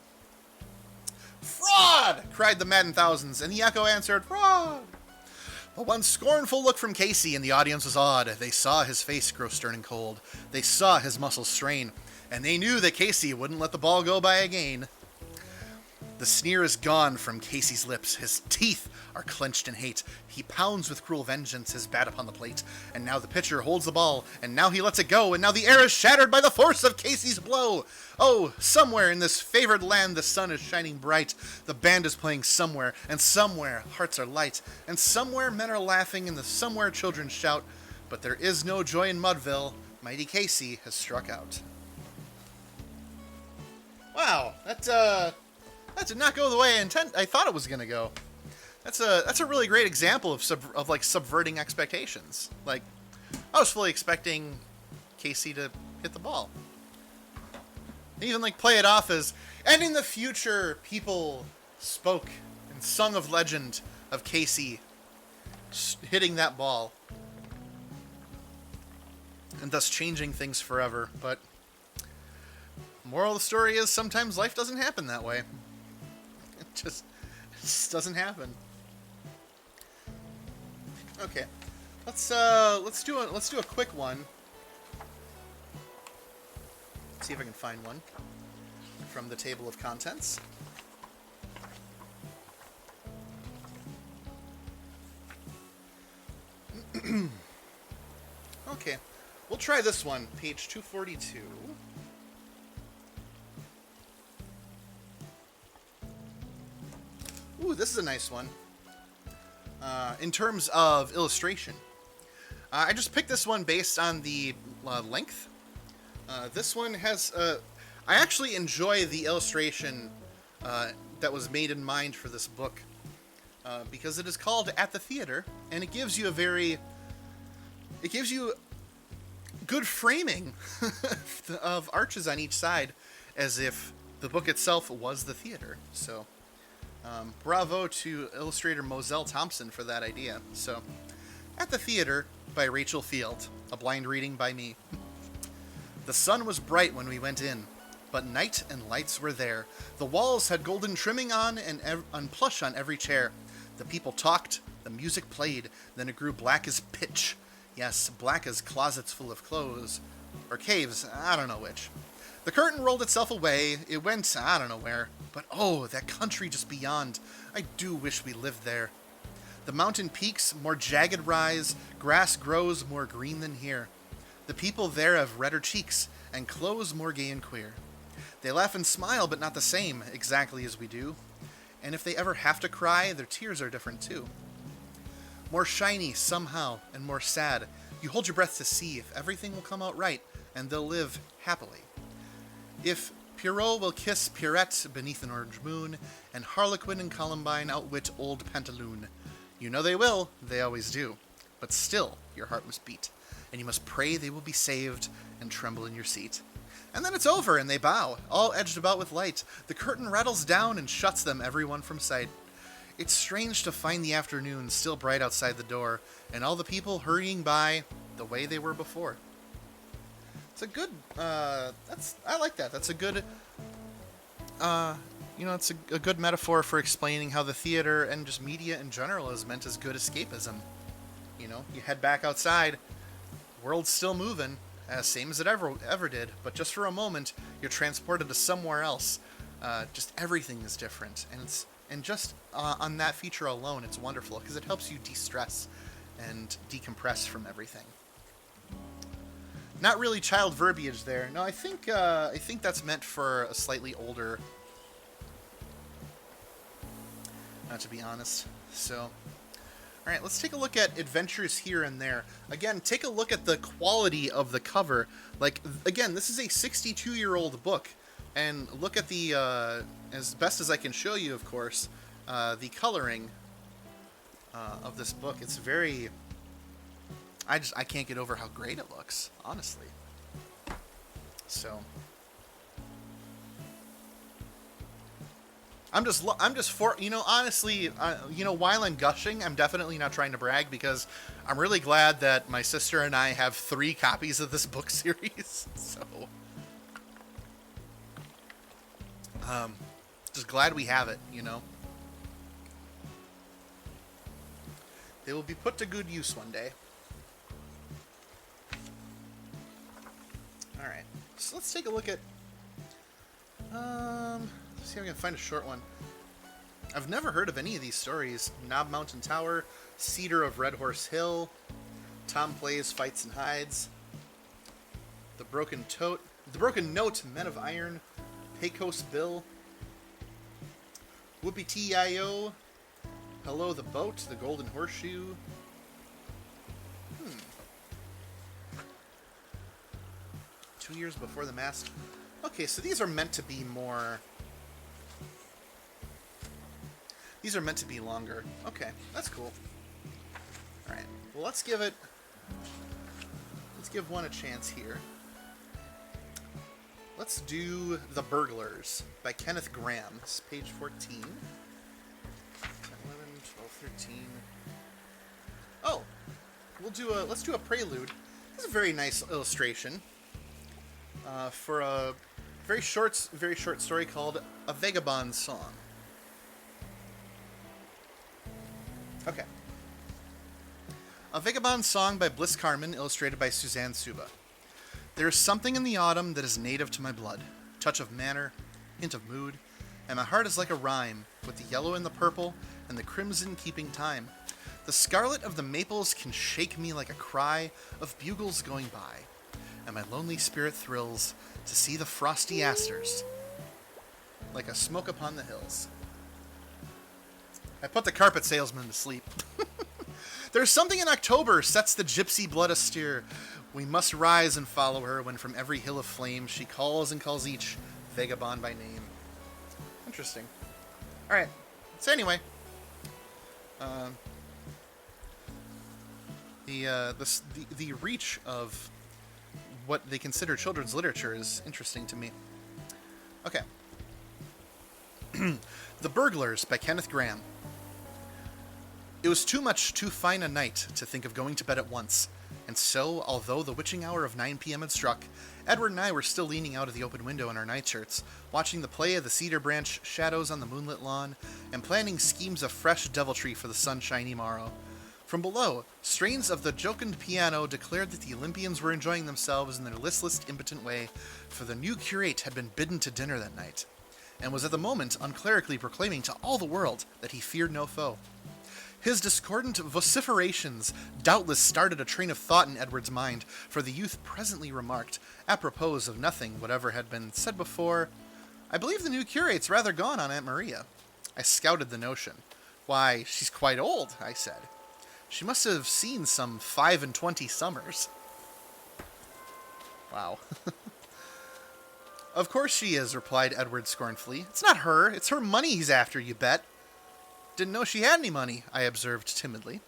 Speaker 1: Fraud! Cried the maddened thousands, and the echo answered, Fraud! But one scornful look from Casey, and the audience was awed. They saw his face grow stern and cold. They saw his muscles strain, and they knew that Casey wouldn't let the ball go by again. The sneer is gone from Casey's lips. His teeth are clenched in hate. He pounds with cruel vengeance his bat upon the plate. And now the pitcher holds the ball, and now he lets it go, and now the air is shattered by the force of Casey's blow. Oh, somewhere in this favored land the sun is shining bright. The band is playing somewhere, and somewhere hearts are light. And somewhere men are laughing, and somewhere children shout. But there is no joy in Mudville. Mighty Casey has struck out. Wow, that did not go the way I thought it was going to go. That's a really great example of subverting expectations. Like, I was fully expecting Casey to hit the ball. They even play it off as, and in the future, people spoke and sung of legend of Casey hitting that ball, and thus changing things forever. But moral of the story is sometimes life doesn't happen that way. It just doesn't happen. Okay, let's do a quick one. Let's see if I can find one from the table of contents. Okay, we'll try this one, page 242. Ooh, this is a nice one. In terms of illustration, I just picked this one based on the length. This one has... I actually enjoy the illustration that was made in mind for this book because it is called At the Theater, and it gives you good framing of arches on each side, as if the book itself was the theater. So... bravo to illustrator Moselle Thompson for that idea. So, At the Theater by Rachel Field, a blind reading by me. The sun was bright when we went in, but night and lights were there. The walls had golden trimming on and plush on every chair. The people talked, the music played, then it grew black as pitch. Yes, black as closets full of clothes. Or caves, I don't know which. The curtain rolled itself away. It went, I don't know where. But oh, that country just beyond. I do wish we lived there. The mountain peaks more jagged rise. Grass grows more green than here. The people there have redder cheeks, and clothes more gay and queer. They laugh and smile, but not the same, exactly as we do. And if they ever have to cry, their tears are different too. More shiny, somehow, and more sad. You hold your breath to see if everything will come out right, and they'll live happily. If Pierrot will kiss Pierrette beneath an orange moon, and Harlequin and Columbine outwit old Pantaloon. You know they will, they always do. But still, your heart must beat, and you must pray they will be saved, and tremble in your seat. And then it's over, and they bow, all edged about with light. The curtain rattles down and shuts them everyone from sight. It's strange to find the afternoon still bright outside the door, and all the people hurrying by the way they were before. It's a good, I like that. That's a good, it's a good metaphor for explaining how the theater and just media in general is meant as good escapism. You know, you head back outside, world's still moving, same as it ever did, but just for a moment, you're transported to somewhere else. Just everything is different, and just on that feature alone, it's wonderful because it helps you de-stress and decompress from everything. Not really child verbiage there. No, I think that's meant for a slightly older. To be honest. So, all All right, let's take a look at adventures here and there. Again, take a look at the quality of the cover. Like, again, this is a 62-year-old book. And look at the, as best as I can show you, of course, the coloring of this book. It's very... I can't get over how great it looks, honestly. So... I'm just for, honestly, while I'm gushing, I'm definitely not trying to brag, because I'm really glad that my sister and I have 3 copies of this book series. So, just glad we have it, They will be put to good use one day. Alright, so let's take a look at, see if I can find a short one. I've never heard of any of these stories. Knob Mountain Tower, Cedar of Red Horse Hill, Tom Plays, Fights and Hides, The Broken Note, Men of Iron, Pecos Bill, Whoopie T.I.O., Hello the Boat, The Golden Horseshoe. 2 years before the mask. Okay, so these are meant to be more... These are meant to be longer. Okay, that's cool. Alright, well, let's give one a chance here. Let's do The Burglars by Kenneth Graham. This is page 14. 10, 11, 12, 13. Oh, let's do a prelude. This is a very nice illustration for a very short story called A Vagabond Song. Okay. A Vagabond Song by Bliss Carman, illustrated by Suzanne Suba. There is something in the autumn that is native to my blood. Touch of manner, hint of mood, and my heart is like a rhyme, with the yellow and the purple, and the crimson keeping time. The scarlet of the maples can shake me like a cry of bugles going by, and my lonely spirit thrills to see the frosty asters, like a smoke upon the hills. I put the carpet salesman to sleep. There's something in October sets the gypsy blood astir. We must rise and follow her when from every hill of flame she calls and calls each vagabond by name. Interesting. All right. So anyway, the reach of what they consider children's literature is interesting to me. Okay. The Burglars by Kenneth Graham. It was too much too fine a night to think of going to bed at once, and so, although the witching hour of 9 p.m. had struck, Edward and I were still leaning out of the open window in our nightshirts, watching the play of the cedar branch shadows on the moonlit lawn, and planning schemes of fresh deviltry for the sunshiny morrow. From below, strains of the jocund piano declared that the Olympians were enjoying themselves in their listless, impotent way, for the new curate had been bidden to dinner that night, and was at the moment unclerically proclaiming to all the world that he feared no foe. His discordant vociferations doubtless started a train of thought in Edward's mind, for the youth presently remarked, apropos of nothing whatever had been said before, "I believe the new curate's rather gone on Aunt Maria." I scouted the notion. "Why, she's quite old," I said. "She must have seen some 25 summers." Wow. "Of course she is," replied Edward scornfully. "It's not her. It's her money he's after, you bet." "Didn't know she had any money," I observed timidly.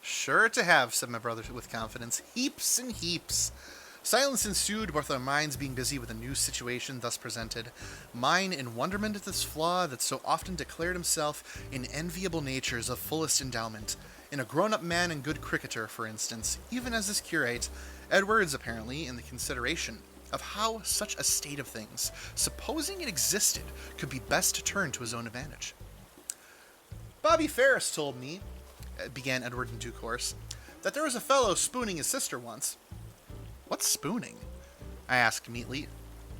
Speaker 1: "Sure to have," said my brother with confidence. "Heaps and heaps." Silence ensued, both our minds being busy with the new situation thus presented. Mine in wonderment at this flaw that so often declared himself in enviable natures of fullest endowment. In a grown-up man and good cricketer, for instance, even as this curate. Edward's, apparently, in the consideration of how such a state of things, supposing it existed, could be best turned to his own advantage. "Bobby Ferris told me," began Edward in due course, "that there was a fellow spooning his sister once." "What's spooning?" I asked meekly.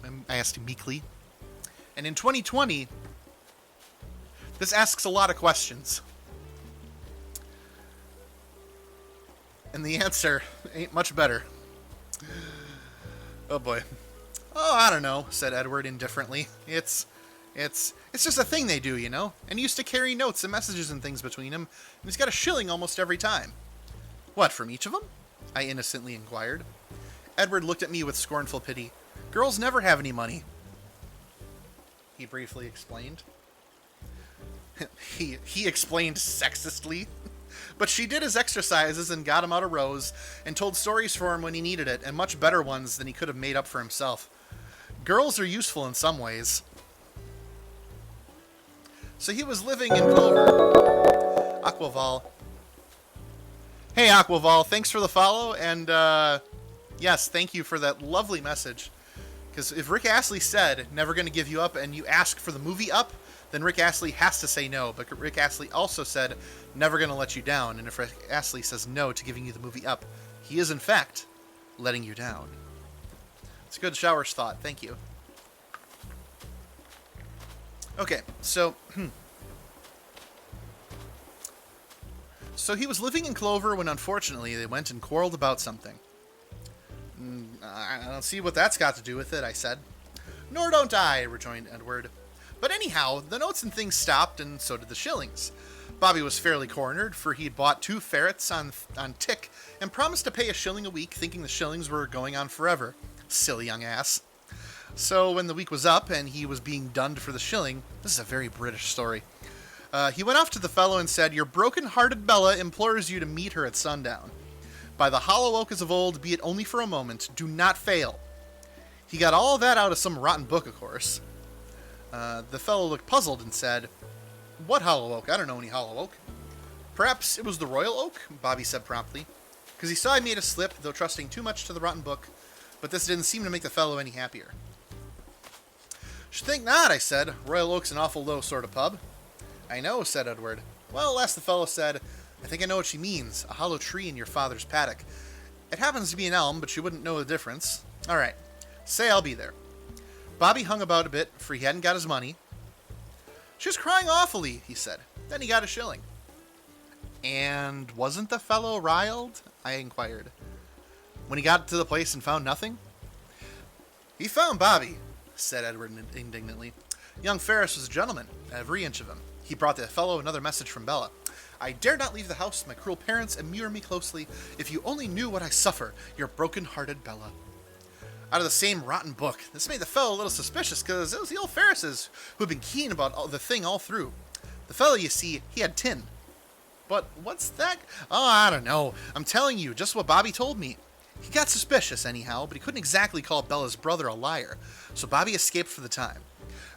Speaker 1: And in 2020, this asks a lot of questions. And the answer ain't much better. Oh boy. "Oh, I don't know," said Edward indifferently. It's It's just a thing they do, you know? And he used to carry notes and messages and things between him, and he's got a shilling almost every time. What, from each of them? I innocently inquired. Edward looked at me with scornful pity. Girls never have any money, he briefly explained. he explained sexistly. But she did his exercises and got him out of rows, and told stories for him when he needed it, and much better ones than he could have made up for himself. Girls are useful in some ways. So he was living in Clover. Aquaval. Hey, Aquaval, thanks for the follow, and yes, thank you for that lovely message. Because if Rick Astley said, never going to give you up, and you ask for the movie Up, then Rick Astley has to say no. But Rick Astley also said, never going to let you down. And if Rick Astley says no to giving you the movie Up, he is, in fact, letting you down. It's a good shower's thought. Thank you. Okay, so... So he was living in Clover when, unfortunately, they went and quarreled about something. I don't see what that's got to do with it, I said. Nor don't I, rejoined Edward. But anyhow, the notes and things stopped, and so did the shillings. Bobby was fairly cornered, for he'd bought 2 ferrets on tick and promised to pay a shilling a week, thinking the shillings were going on forever. Silly young ass. So when the week was up and he was being dunned for the shilling, this is a very British story, he went off to the fellow and said, Your broken-hearted Bella implores you to meet her at sundown. By the hollow oak as of old, be it only for a moment, do not fail. He got all that out of some rotten book, of course. The fellow looked puzzled and said, What hollow oak? I don't know any hollow oak. Perhaps it was the royal oak, Bobby said promptly, because he saw I made a slip, though trusting too much to the rotten book, but this didn't seem to make the fellow any happier. Should think not, I said. Royal Oak's an awful low sort of pub. I know, said Edward. Well, alas, the fellow said, I think I know what she means. A hollow tree in your father's paddock. It happens to be an elm, but you wouldn't know the difference. All right. Say I'll be there. Bobby hung about a bit, for he hadn't got his money. She was crying awfully, he said. Then he got a shilling. And wasn't the fellow riled? I inquired. When he got to the place and found nothing? He found Bobby, said Edward indignantly. Young Ferris was a gentleman, every inch of him. He brought the fellow another message from Bella. I dare not leave the house. My cruel parents immure me closely. If you only knew what I suffer, your broken-hearted Bella. Out of the same rotten book. This made the fellow a little suspicious, because it was the old Ferrises who had been keen about the thing all through. The fellow, you see, he had tin. But what's that? Oh, I don't know. I'm telling you, just what Bobby told me. He got suspicious, anyhow, but he couldn't exactly call Bella's brother a liar, so Bobby escaped for the time.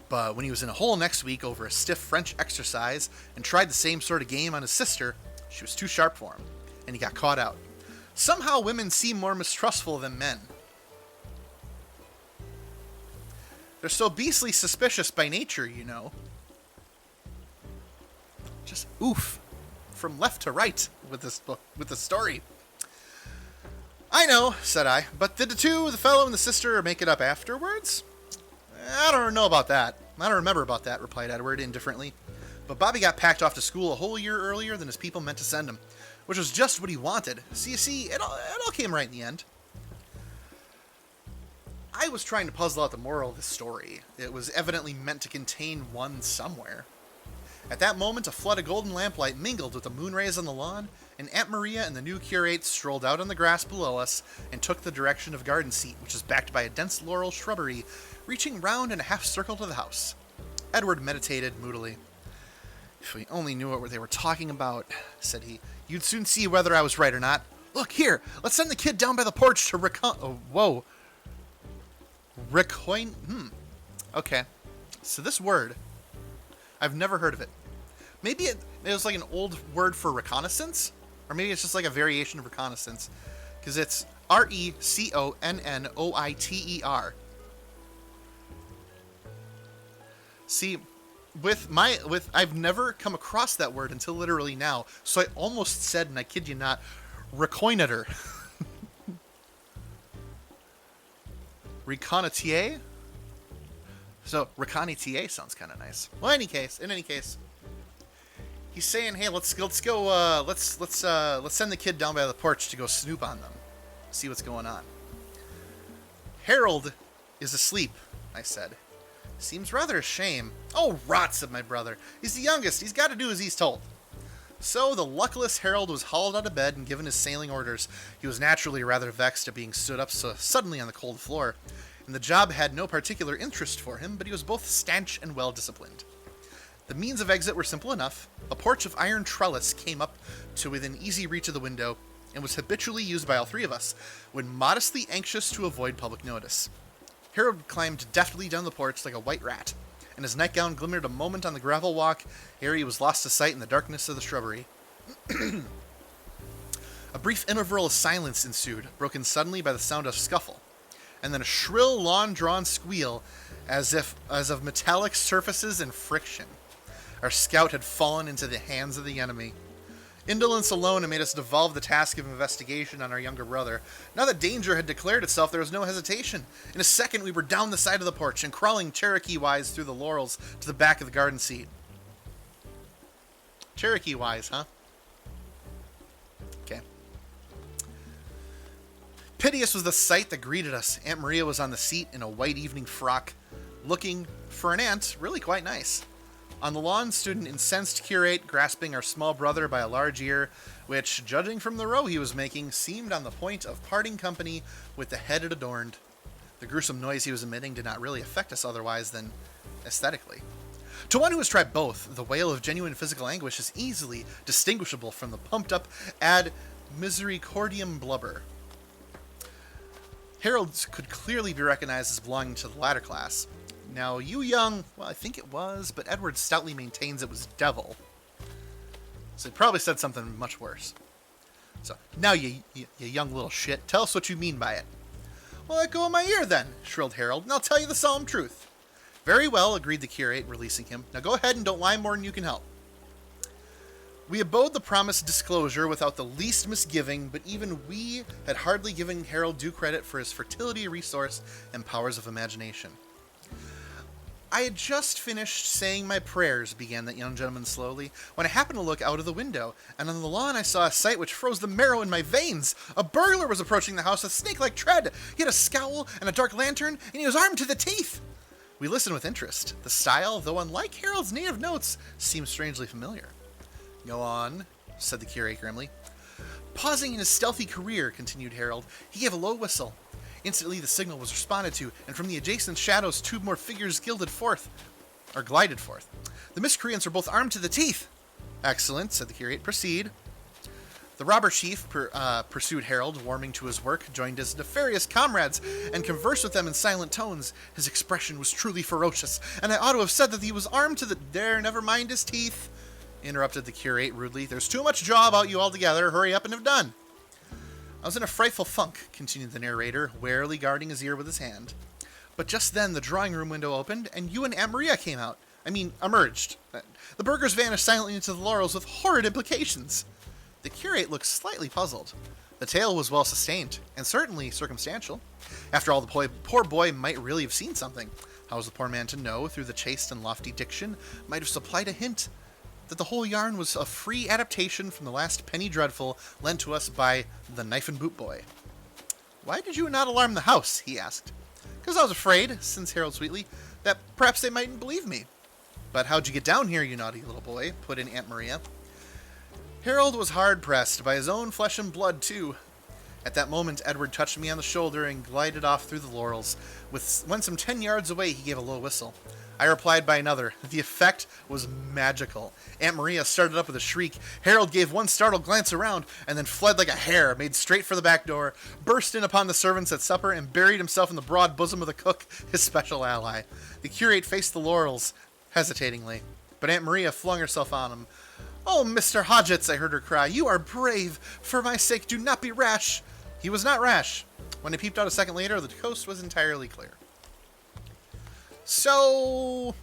Speaker 1: But when he was in a hole next week over a stiff French exercise and tried the same sort of game on his sister, she was too sharp for him, and he got caught out. Somehow women seem more mistrustful than men. They're so beastly suspicious by nature, you know. Just oof. From left to right with this book, with the story. I know, said I, but did the fellow and the sister, make it up afterwards? I don't know about that. I don't remember about that, replied Edward indifferently. But Bobby got packed off to school a whole year earlier than his people meant to send him, which was just what he wanted. So you see, it all came right in the end. I was trying to puzzle out the moral of this story. It was evidently meant to contain one somewhere. At that moment, a flood of golden lamplight mingled with the moon rays on the lawn, and Aunt Maria and the new curate strolled out on the grass below us and took the direction of garden seat, which is backed by a dense laurel shrubbery, reaching round in a half circle to the house. Edward meditated moodily. If we only knew what they were talking about, said he, you'd soon see whether I was right or not. Look, here, let's send the kid down by the porch to Okay. So this word, I've never heard of it. Maybe it was like an old word for reconnaissance, or maybe it's just like a variation of reconnaissance, because it's RECONNOITER. See, I've never come across that word until literally now, so I almost said, and I kid you not, recoinator. Reconnaitier? So reconnaitier sounds kind of nice. Well, in any case, he's saying, "Hey, let's send the kid down by the porch to go snoop on them, see what's going on." Harold is asleep, I said. Seems rather a shame. Oh, rot, said my brother. He's the youngest. He's got to do as he's told. So the luckless Harold was hauled out of bed and given his sailing orders. He was naturally rather vexed at being stood up so suddenly on the cold floor, and the job had no particular interest for him, but he was both stanch and well-disciplined. The means of exit were simple enough. A porch of iron trellis came up to within easy reach of the window, and was habitually used by all three of us, when modestly anxious to avoid public notice. Harold climbed deftly down the porch like a white rat, and his nightgown glimmered a moment on the gravel walk ere he was lost to sight in the darkness of the shrubbery. A brief interval of silence ensued, broken suddenly by the sound of scuffle, and then a shrill, long-drawn squeal, as of metallic surfaces and friction. Our scout had fallen into the hands of the enemy. Indolence alone had made us devolve the task of investigation on our younger brother. Now that danger had declared itself, there was no hesitation. In a second, we were down the side of the porch and crawling Cherokee-wise through the laurels to the back of the garden seat. Cherokee-wise, huh? Okay. Piteous was the sight that greeted us. Aunt Maria was on the seat in a white evening frock, looking, for an aunt, really quite nice. On the lawn stood an incensed curate, grasping our small brother by a large ear, which, judging from the row he was making, seemed on the point of parting company with the head it adorned. The gruesome noise he was emitting did not really affect us otherwise than aesthetically. To one who has tried both, the wail of genuine physical anguish is easily distinguishable from the pumped-up ad misericordiam blubber. Harold could clearly be recognized as belonging to the latter class. Now, you young, well, I think it was, but Edward stoutly maintains it was devil. So he probably said something much worse. So, now you young little shit, tell us what you mean by it. Well, let go of my ear then, shrilled Harold, and I'll tell you the solemn truth. Very well, agreed the curate, releasing him. Now go ahead and don't lie more than you can help. We abode the promised disclosure without the least misgiving, but even we had hardly given Harold due credit for his fertility, resource, and powers of imagination. I had just finished saying my prayers, began that young gentleman slowly, when I happened to look out of the window, and on the lawn I saw a sight which froze the marrow in my veins. A burglar was approaching the house with snake-like tread. He had a scowl and a dark lantern, and he was armed to the teeth. We listened with interest. The style, though unlike Harold's native notes, seemed strangely familiar. Go on, said the curate grimly. Pausing in his stealthy career, continued Harold, he gave a low whistle. Instantly the signal was responded to, and from the adjacent shadows 2 more figures glided forth. The miscreants are both armed to the teeth. Excellent, said the curate. Proceed. The robber chief, pursued Harold, warming to his work, joined his nefarious comrades, and conversed with them in silent tones. His expression was truly ferocious, and I ought to have said that he was armed to the... There, never mind his teeth, interrupted the curate rudely. There's too much jaw about you altogether. Hurry up and have done. I was in a frightful funk, continued the narrator, warily guarding his ear with his hand. But just then the drawing-room window opened, and you and Aunt Maria emerged. The burglars vanished silently into the laurels with horrid implications. The curate looked slightly puzzled. The tale was well sustained, and certainly circumstantial. After all, the poor boy might really have seen something. How was the poor man to know, through the chaste and lofty diction, might have supplied a hint that the whole yarn was a free adaptation from the last penny dreadful lent to us by the knife and boot boy. Why did you not alarm the house? He asked. Because I was afraid, said Harold sweetly, that perhaps they mightn't believe me. But how'd you get down here, you naughty little boy? Put in Aunt Maria. Harold was hard-pressed by his own flesh and blood, too. At that moment, Edward touched me on the shoulder and glided off through the laurels. When some 10 yards away, he gave a low whistle. I replied by another. The effect was magical. Aunt Maria started up with a shriek. Harold gave one startled glance around, and then fled like a hare, made straight for the back door, burst in upon the servants at supper, and buried himself in the broad bosom of the cook, his special ally. The curate faced the laurels, hesitatingly, but Aunt Maria flung herself on him. Oh, Mr. Hodgetts, I heard her cry, you are brave. For my sake, do not be rash. He was not rash. When he peeped out a second later, the coast was entirely clear. So,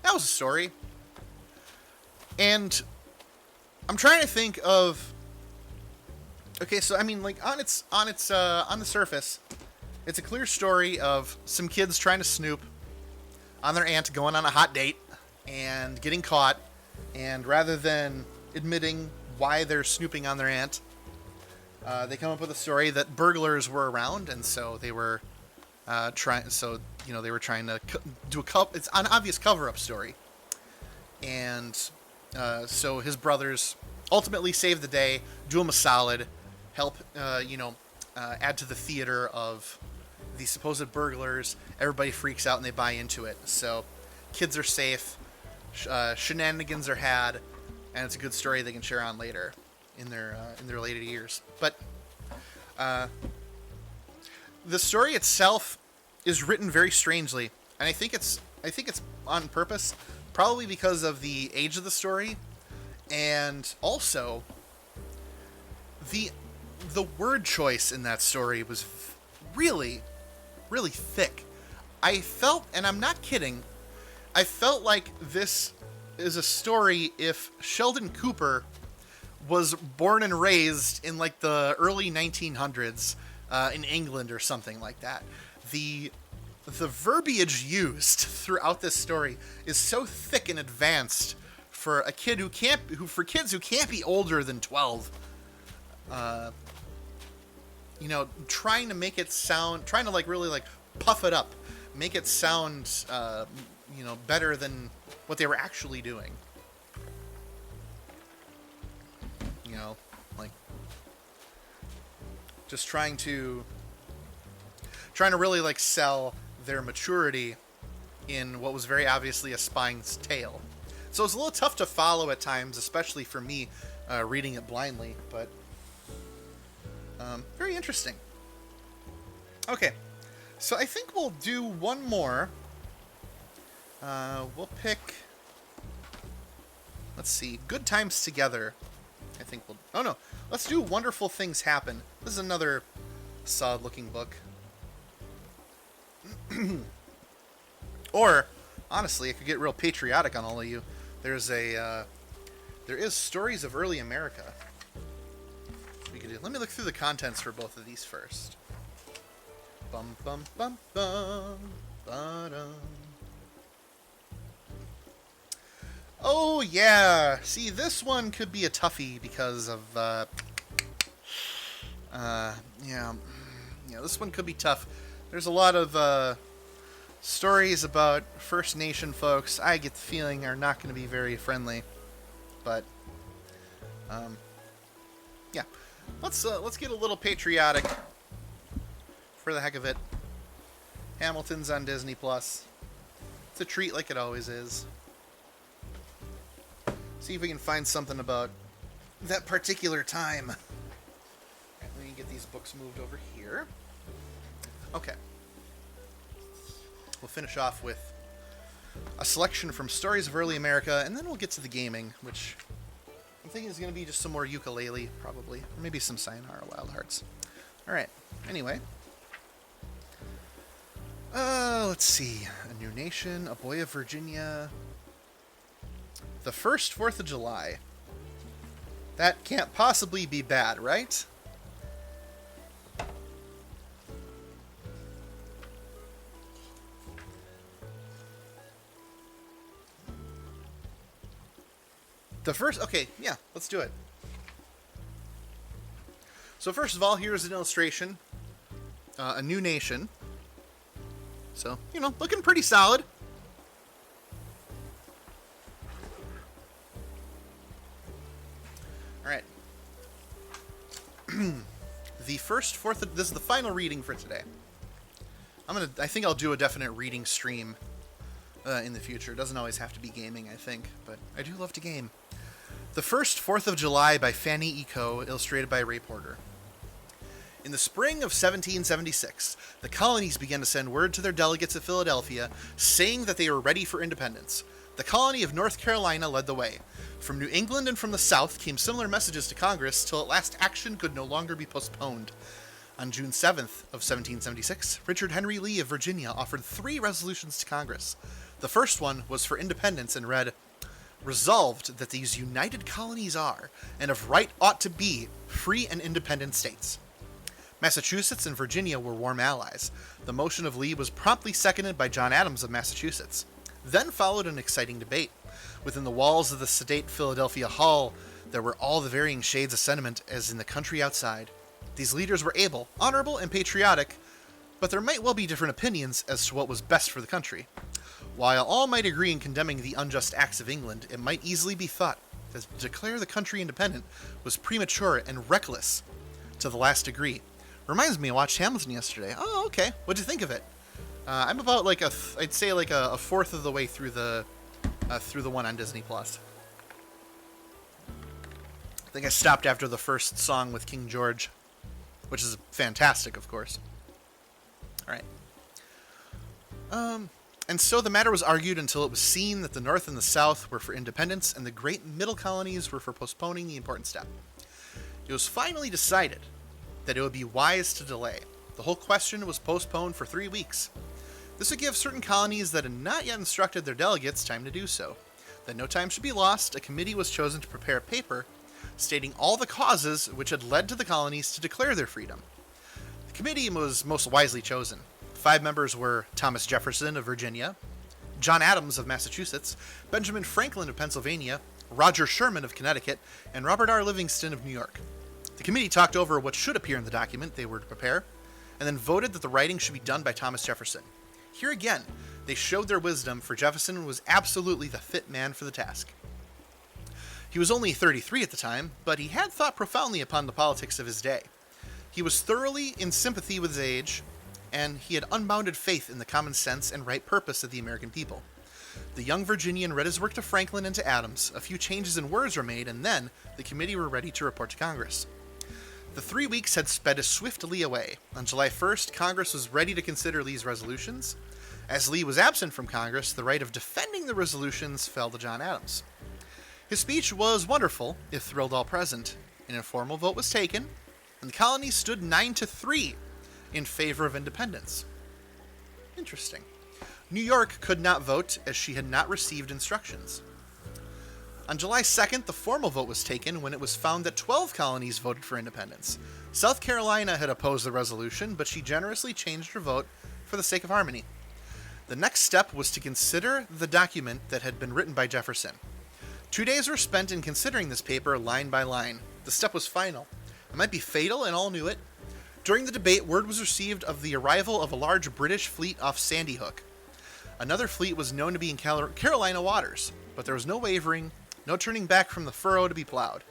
Speaker 1: that was a story. And I'm trying to think of... Okay, so, I mean, like, on the surface, it's a clear story of some kids trying to snoop on their aunt going on a hot date and getting caught. And rather than admitting why they're snooping on their aunt, they come up with a story that burglars were around, and so they were They were trying to do it's an obvious cover-up story, and so his brothers ultimately save the day, do him a solid, help add to the theater of the supposed burglars. Everybody freaks out and they buy into it. So kids are safe, shenanigans are had, and it's a good story they can share on later in their later years. But the story itself is written very strangely, and I think it's on purpose, probably because of the age of the story, and also the word choice in that story was really, really thick. I felt, and I'm not kidding, I felt like this is a story if Sheldon Cooper was born and raised in like the early 1900s in England or something like that. The verbiage used throughout this story is so thick and advanced for a kid for kids who can't be older than 12. Trying to make it sound, trying to like really like puff it up, make it sound, better than what they were actually doing. Like just trying to really like sell their maturity in what was very obviously a spy's tale. So it's a little tough to follow at times, especially for me reading it blindly, but very interesting. Okay, so I think we'll do one more. We'll pick, let's see, Good Times Together. I think let's do Wonderful Things Happen. This is another solid looking book. Or, honestly, I could get real patriotic on all of you. There is Stories of Early America. We could do. Let me look through the contents for both of these first. Bum bum bum bum ba-dum. Oh yeah, see, this one could be a toughie because of this one could be tough. There's a lot of stories about First Nation folks I get the feeling are not going to be very friendly. But let's get a little patriotic for the heck of it. Hamilton's on Disney Plus. It's a treat like it always is. See if we can find something about that particular time. Right, let me get these books moved over here. Okay. We'll finish off with a selection from Stories of Early America, and then we'll get to the gaming, which I'm thinking is going to be just some more ukulele, probably. Or maybe some Sayonara Wild Hearts. Alright, anyway. Let's see. A New Nation, A Boy of Virginia. The first 4th of July. That can't possibly be bad, right? The first... Okay, yeah, let's do it. So first of all, here's an illustration. A New Nation. So, looking pretty solid. Alright. The first 4th of... This is the final reading for today. I think I'll do a definite reading stream in the future. It doesn't always have to be gaming, I think, but I do love to game. The First 4th of July by Fanny Eco, illustrated by Ray Porter. In the spring of 1776, the colonies began to send word to their delegates at Philadelphia, saying that they were ready for independence. The colony of North Carolina led the way. From New England and from the South came similar messages to Congress, till at last action could no longer be postponed. On June 7th of 1776, Richard Henry Lee of Virginia offered 3 resolutions to Congress. The first one was for independence and read, "Resolved that these united colonies are, and of right ought to be, free and independent states." Massachusetts and Virginia were warm allies. The motion of Lee was promptly seconded by John Adams of Massachusetts. Then followed an exciting debate. Within the walls of the sedate Philadelphia Hall, there were all the varying shades of sentiment as in the country outside. These leaders were able, honorable, and patriotic, but there might well be different opinions as to what was best for the country. While all might agree in condemning the unjust acts of England, it might easily be thought that to declare the country independent was premature and reckless to the last degree. Reminds me, I watched Hamilton yesterday. Oh, okay. What'd you think of it? I'm about like I'd say like a fourth of the way through the one on Disney Plus. I think I stopped after the first song with King George, which is fantastic, of course. All right. And so the matter was argued until it was seen that the North and the South were for independence and the great middle colonies were for postponing the important step. It was finally decided that it would be wise to delay. The whole question was postponed for 3 weeks. This would give certain colonies that had not yet instructed their delegates time to do so. That no time should be lost, a committee was chosen to prepare a paper stating all the causes which had led to the colonies to declare their freedom. The committee was most wisely chosen. 5 members were Thomas Jefferson of Virginia, John Adams of Massachusetts, Benjamin Franklin of Pennsylvania, Roger Sherman of Connecticut, and Robert R. Livingston of New York. The committee talked over what should appear in the document they were to prepare, and then voted that the writing should be done by Thomas Jefferson. Here again, they showed their wisdom, for Jefferson was absolutely the fit man for the task. He was only 33 at the time, but he had thought profoundly upon the politics of his day. He was thoroughly in sympathy with his age, and he had unbounded faith in the common sense and right purpose of the American people. The young Virginian read his work to Franklin and to Adams, a few changes in words were made, and then the committee were ready to report to Congress. The 3 weeks had sped swiftly away. On July 1st, Congress was ready to consider Lee's resolutions. As Lee was absent from Congress, the right of defending the resolutions fell to John Adams. His speech was wonderful, it thrilled all present. An informal vote was taken, and the colonies stood 9-3 in favor of independence. Interesting. New York could not vote as she had not received instructions. On July 2nd, the formal vote was taken when it was found that 12 colonies voted for independence. South Carolina had opposed the resolution, but she generously changed her vote for the sake of harmony. The next step was to consider the document that had been written by Jefferson. 2 days were spent in considering this paper line by line. The step was final. It might be fatal, and all knew it. During the debate, word was received of the arrival of a large British fleet off Sandy Hook. Another fleet was known to be in Carolina waters, but there was no wavering, no turning back from the furrow to be plowed.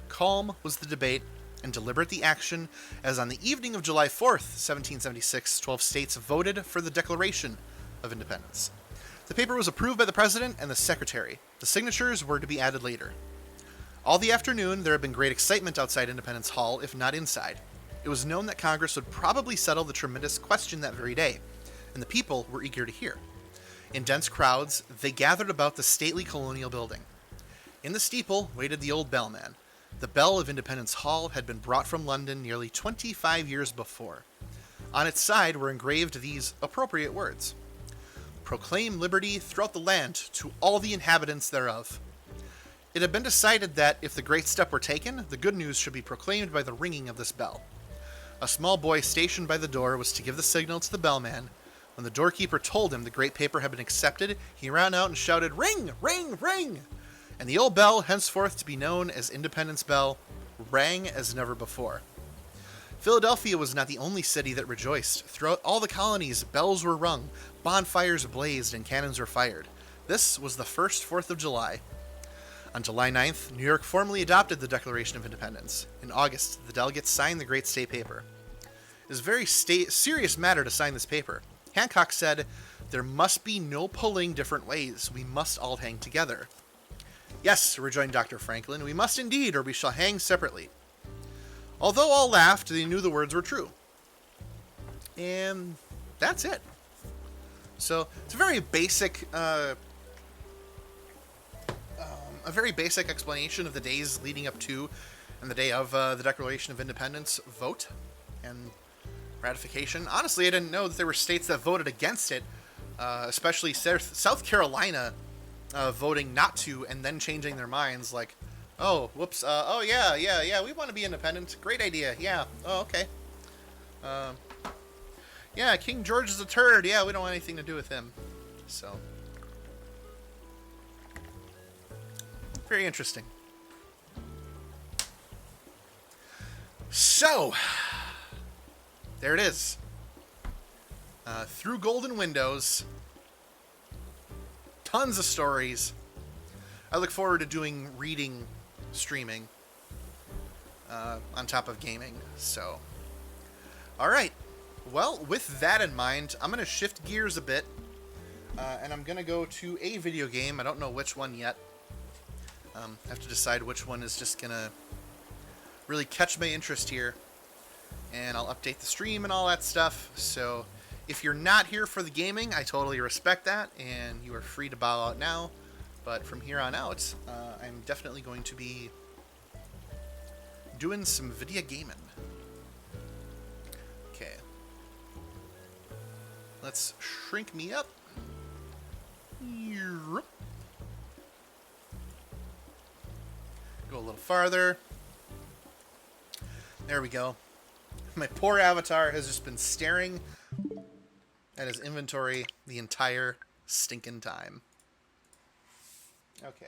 Speaker 1: Calm was the debate, and deliberate the action, as on the evening of July 4th, 1776, 12 states voted for the Declaration of Independence. The paper was approved by the President and the Secretary. The signatures were to be added later. All the afternoon, there had been great excitement outside Independence Hall, if not inside. It was known that Congress would probably settle the tremendous question that very day, and the people were eager to hear. In dense crowds, they gathered about the stately colonial building. In the steeple waited the old bellman. The bell of Independence Hall had been brought from London nearly 25 years before. On its side were engraved these appropriate words: "Proclaim liberty throughout the land to all the inhabitants thereof." It had been decided that, if the great step were taken, the good news should be proclaimed by the ringing of this bell. A small boy stationed by the door was to give the signal to the bellman. When the doorkeeper told him the great paper had been accepted, he ran out and shouted, "Ring! Ring! Ring!" And the old bell, henceforth to be known as Independence Bell, rang as never before. Philadelphia was not the only city that rejoiced. Throughout all the colonies, bells were rung, bonfires blazed, and cannons were fired. This was the first 4th of July. On July 9th, New York formally adopted the Declaration of Independence. In August, the delegates signed the great state paper. It was a very serious matter to sign this paper. Hancock said, "There must be no pulling different ways. We must all hang together." "Yes," rejoined Dr. Franklin, "we must indeed, or we shall hang separately." Although all laughed, they knew the words were true. And that's it. So it's a very basic explanation of the days leading up to and the day of the Declaration of Independence vote and ratification. Honestly, I didn't know that there were states that voted against it, especially South Carolina voting not to and then changing their minds, like, "Oh, whoops, oh yeah, we want to be independent. Great idea, yeah, oh, okay. Yeah, King George is a turd, yeah, we don't want anything to do with him." So, very interesting. So, there it is. through golden windows. Tons of stories. I look forward to doing reading streaming on top of gaming. So, all right. Well, with that in mind, I'm going to shift gears a bit, and I'm going to go to a video game. I don't know which one yet. I have to decide which one is just going to really catch my interest here, and I'll update the stream and all that stuff. So if you're not here for the gaming, I totally respect that, and you are free to bow out now. But from here on out, I'm definitely going to be doing some video gaming. Okay. Let's shrink me up. Go a little farther. There we go. My poor avatar has just been staring at his inventory the entire stinking time. Okay.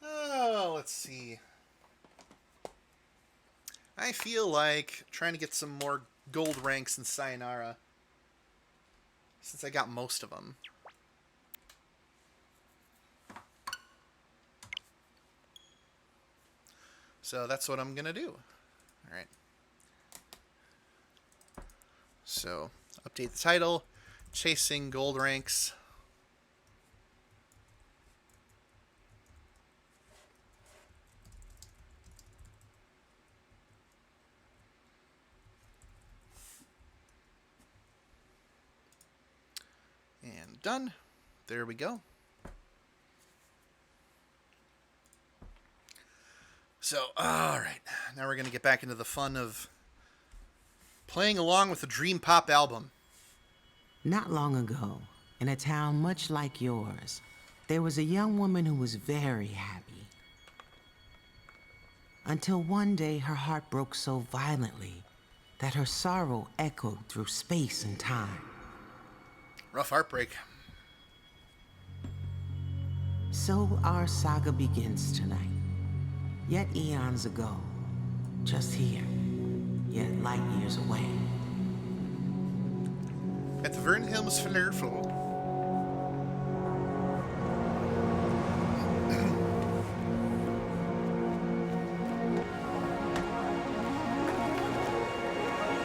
Speaker 1: Oh, let's see. I feel like trying to get some more gold ranks in Sayonara, since I got most of them. So that's what I'm going to do. Alright. So, update the title. Chasing gold ranks. And done. There we go. So, alright. Now we're going to get back into the fun of playing along with the Dream Pop album.
Speaker 3: Not long ago, in a town much like yours, there was a young woman who was very happy. Until one day her heart broke so violently that her sorrow echoed through space and time.
Speaker 1: Rough heartbreak.
Speaker 3: So our saga begins tonight. Yet eons ago, just here, yet light years away.
Speaker 1: At the Vernhilms Flerfel.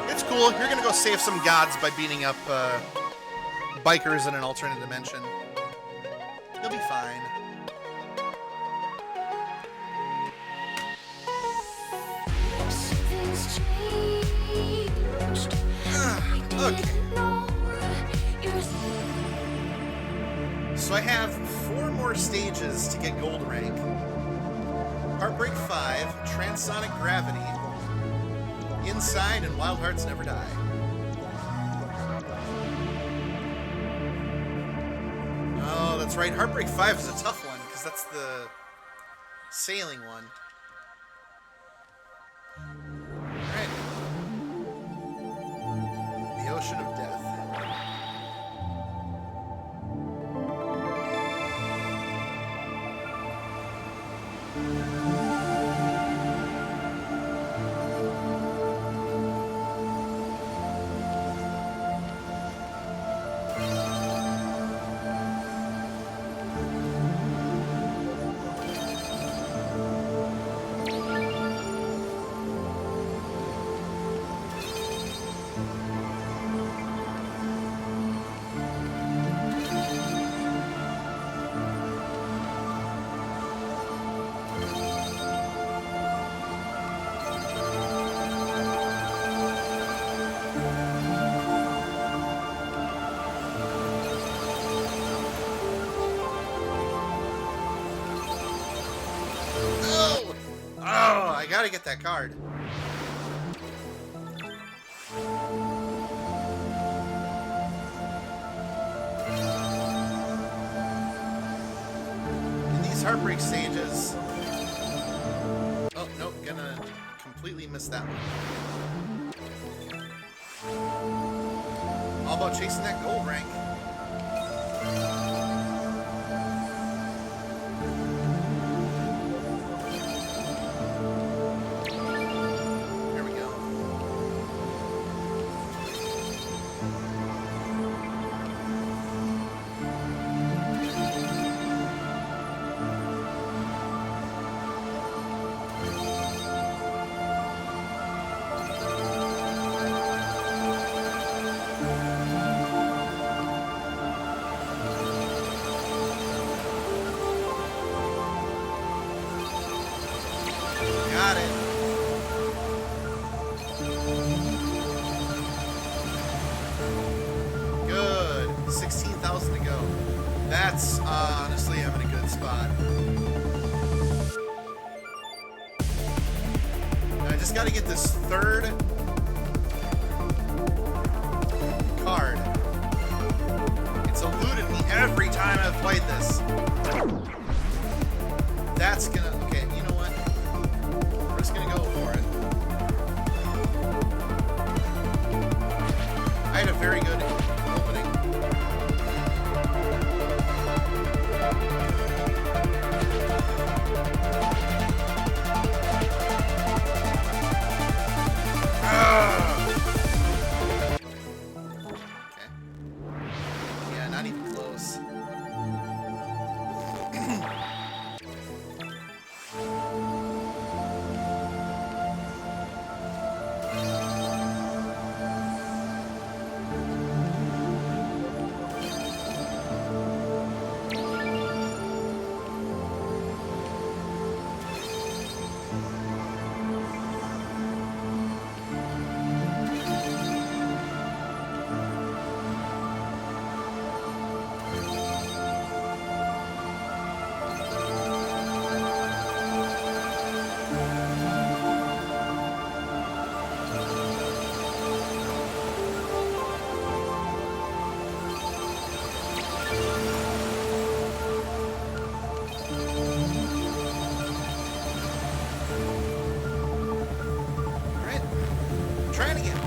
Speaker 1: It's cool. You're gonna go save some gods by beating up bikers in an alternate dimension. You'll be fine. Okay. So I have 4 more stages to get gold rank. Heartbreak 5, Transonic Gravity, Inside, and Wild Hearts Never Die. Oh, that's right. Heartbreak 5 is a tough one, because that's the sailing one. Alright. The Ocean of Death. I gotta get that card. In these heartbreak stages... Oh, nope, gonna completely miss that one. about chasing that gold rank. There we go. Got it. Good. 16,000 to go. That's honestly, I'm in a good spot. I just got to get this third card. It's eluded me every time I've played this. That's gonna... Okay, you know what? We're just gonna go for it. I had a very good opening. Okay. Yeah, not even close. Alright. Trying again.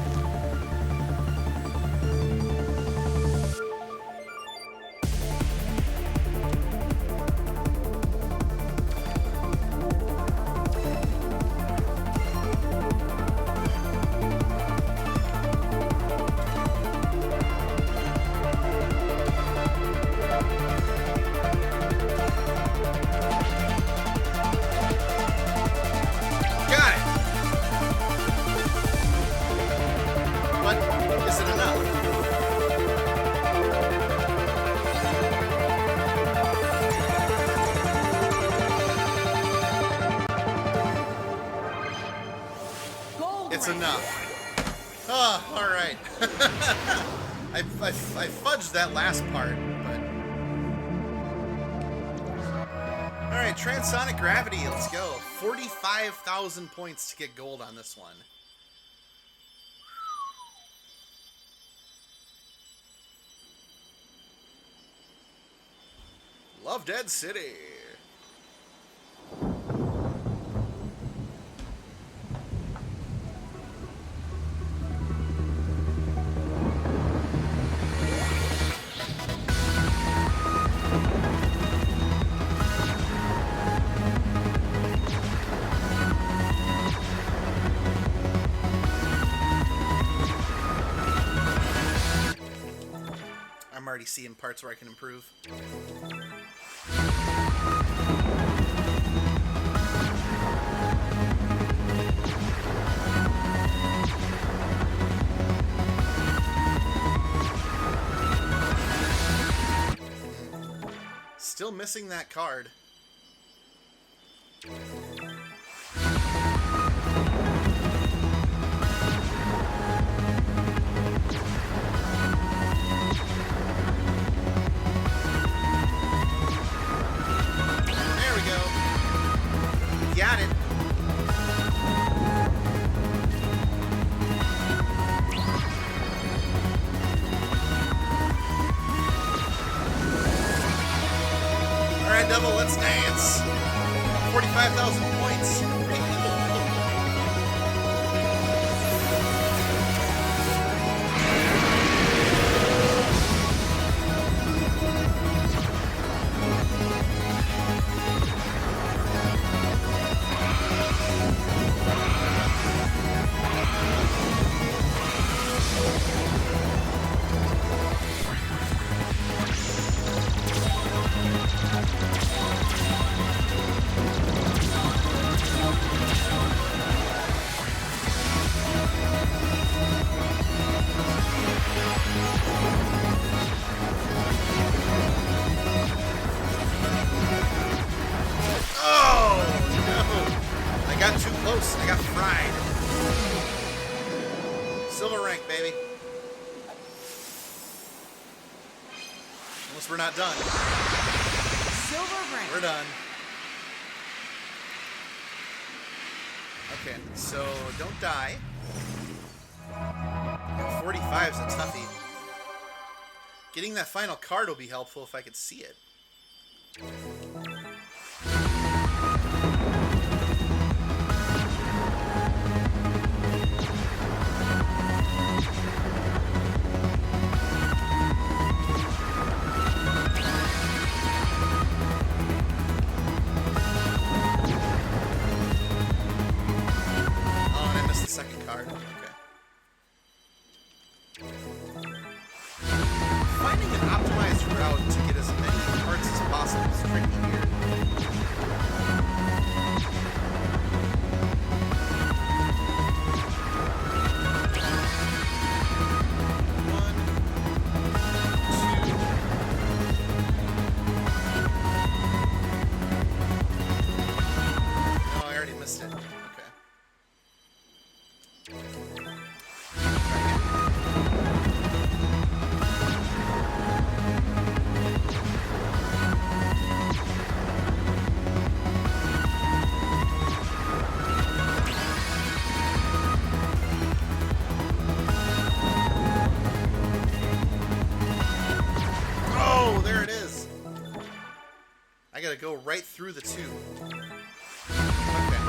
Speaker 1: Got it. But is it enough? It's enough. Oh, all right. I fudged that last part, but all right. Transonic gravity. Let's go. 45,000 points to get gold on this one. Love Dead City. I'm already seeing parts where I can improve. Still missing that card. There we go. Got it. Alright, Devil, let's dance. 45,000 points. I got too close. I got fried. Silver rank, baby. Unless we're not done.
Speaker 4: Silver rank.
Speaker 1: We're done. Okay, so don't die. Yeah, 45's a toughie. Getting that final card will be helpful if I could see it. Oh, and I missed the second card. Okay. Finding an optimized route to get as many cards as possible is tricky here. One, two. No, I already missed it. Okay. Oh, there it is. I gotta go right through the two. Okay.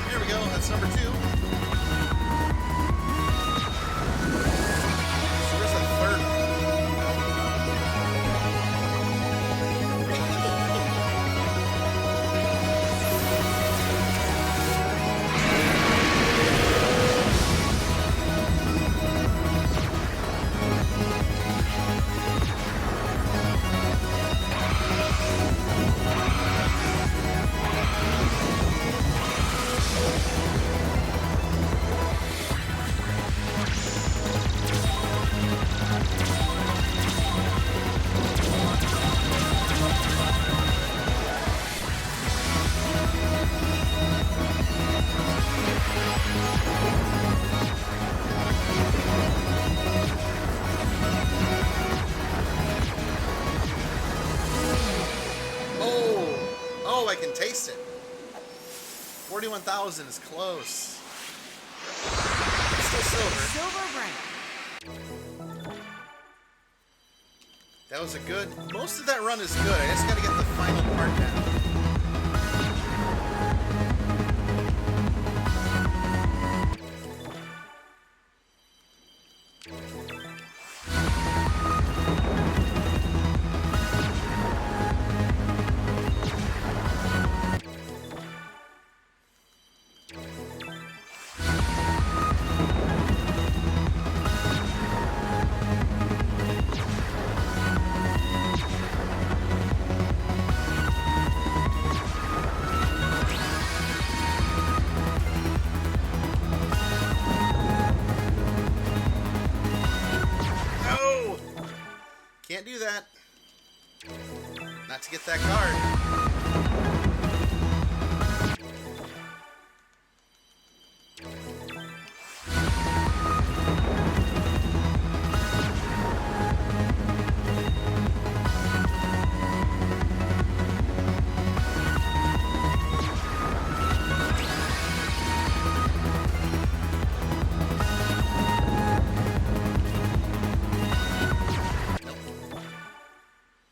Speaker 1: Here we go. That's number 2. So where's the third one? Oh, I can taste it. 41,000 is close. It's still silver.
Speaker 4: Silver rank.
Speaker 1: That was a good... Most of that run is good. I just gotta get the final part down. No! Can't do that. Not to get that card.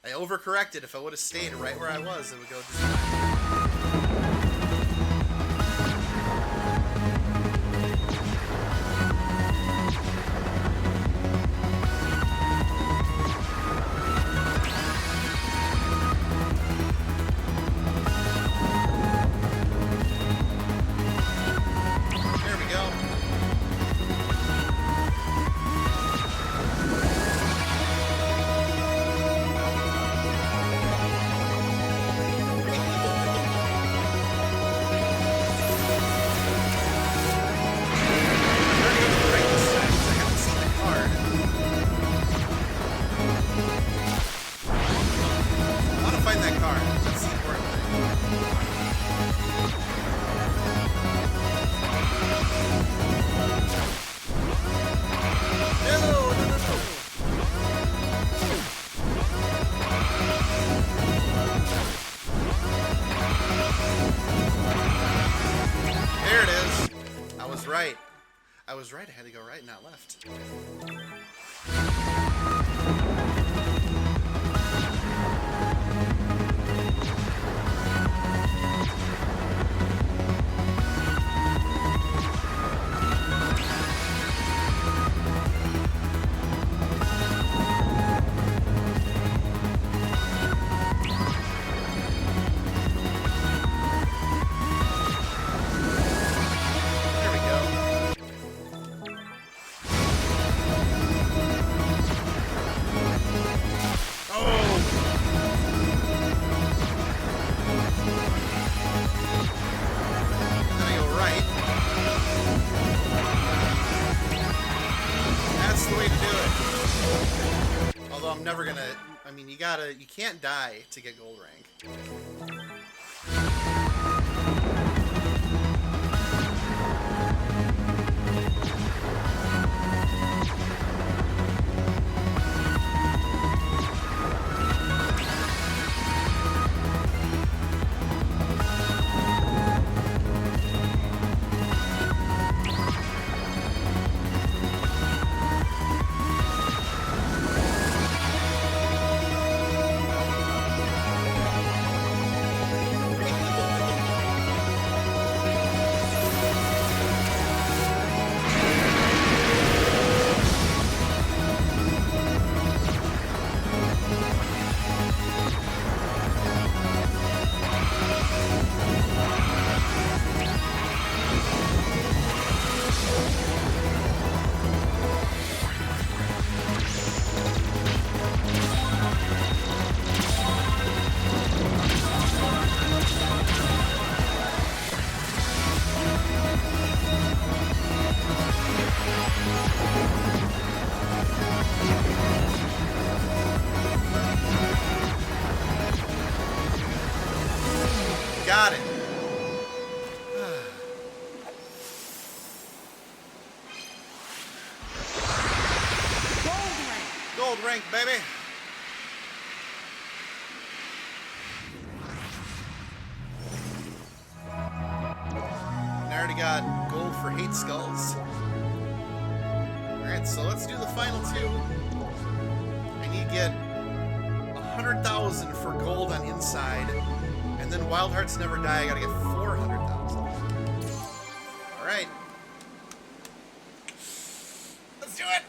Speaker 1: I overcorrected. If I would have stayed right where I was, it would go just fine. There we go. was right. I had to go right, not left. There we go. Then I go right. That's the way to do it. Although I'm never gonna. I mean, you can't die to get gold rank. Got it.
Speaker 4: Gold rank.
Speaker 1: Gold rank, baby. And I already got gold for hate skulls. Alright, so let's do the final two. I need to get 100,000 for gold on inside. And then Wild Hearts Never Die, I gotta get 400,000. Alright. Let's do it!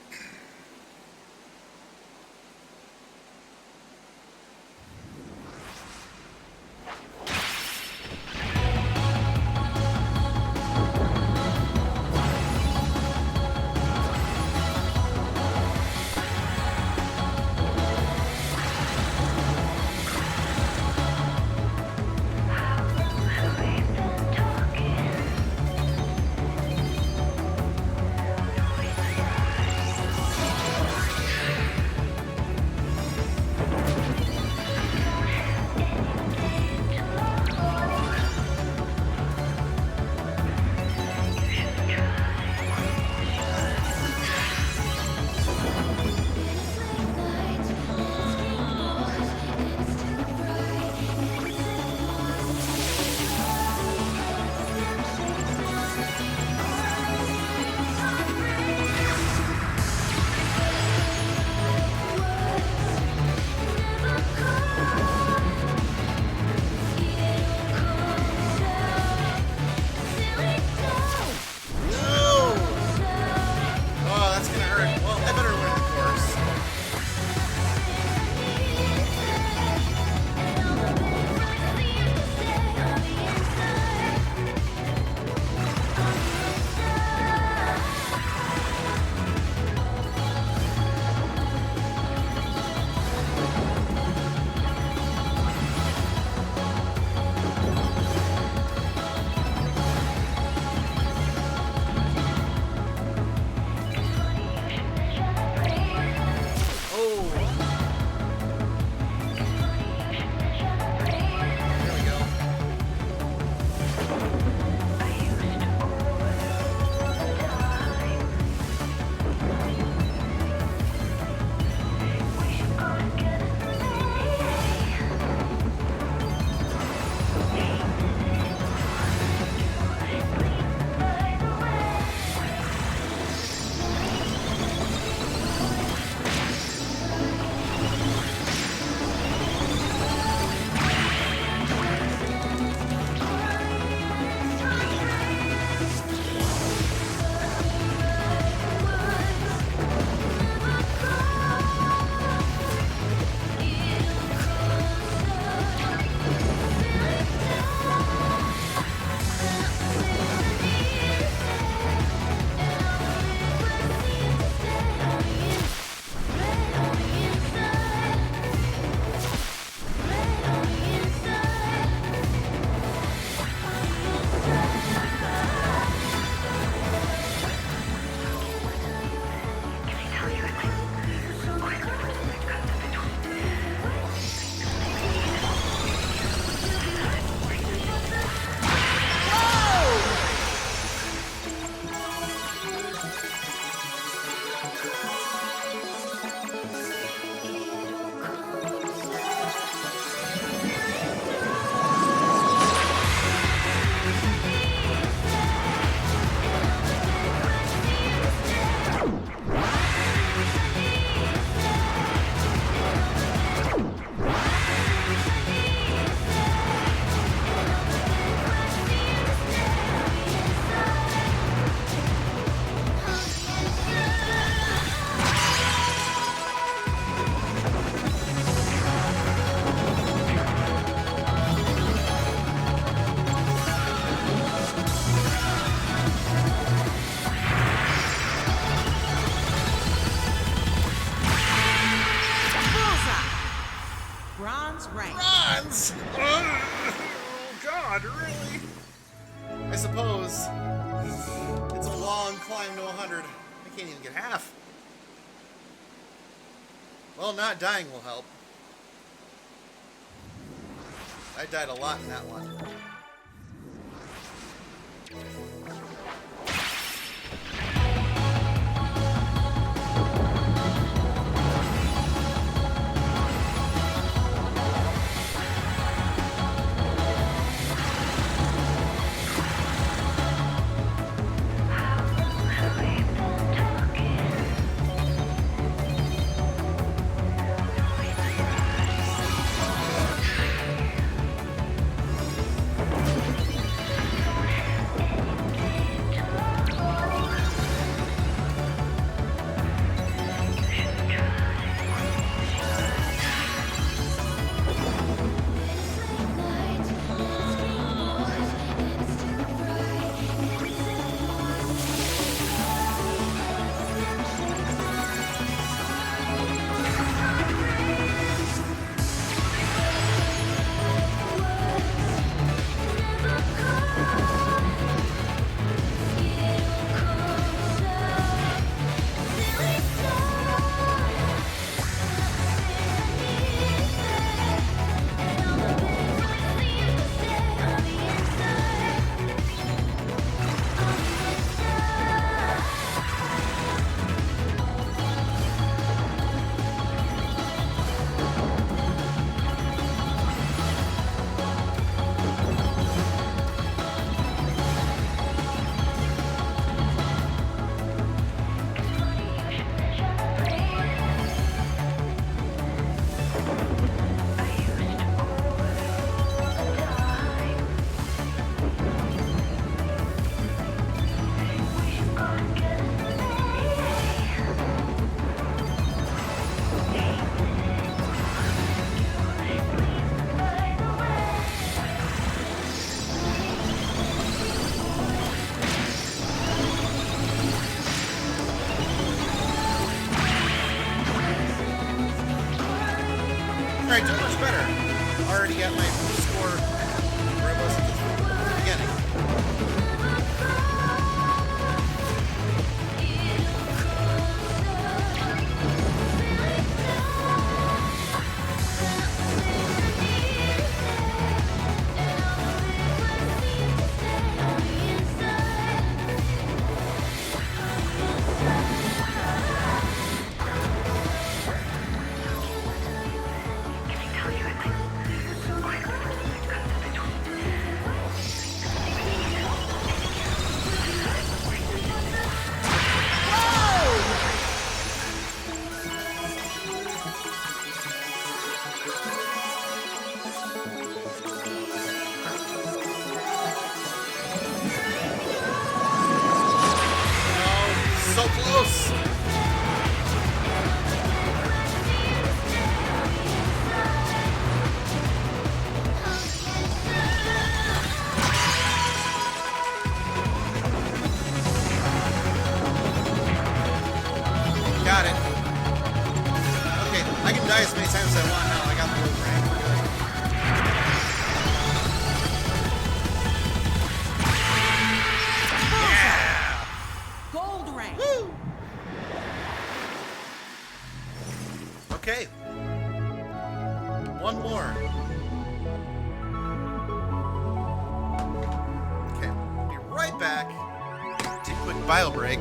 Speaker 4: rank.
Speaker 1: Bronze! Oh, God, really? I suppose it's a long climb to 100. I can't even get half. Well, not dying will help. I died a lot in that one. Alright, doing much better. Already at my score where I was at the beginning. So close! Got it. Okay, I can die as many times as I want now. I got the gold rank.
Speaker 4: Gold rank.
Speaker 1: Woo! Okay. One more. Okay, be right back. Take a quick bio break.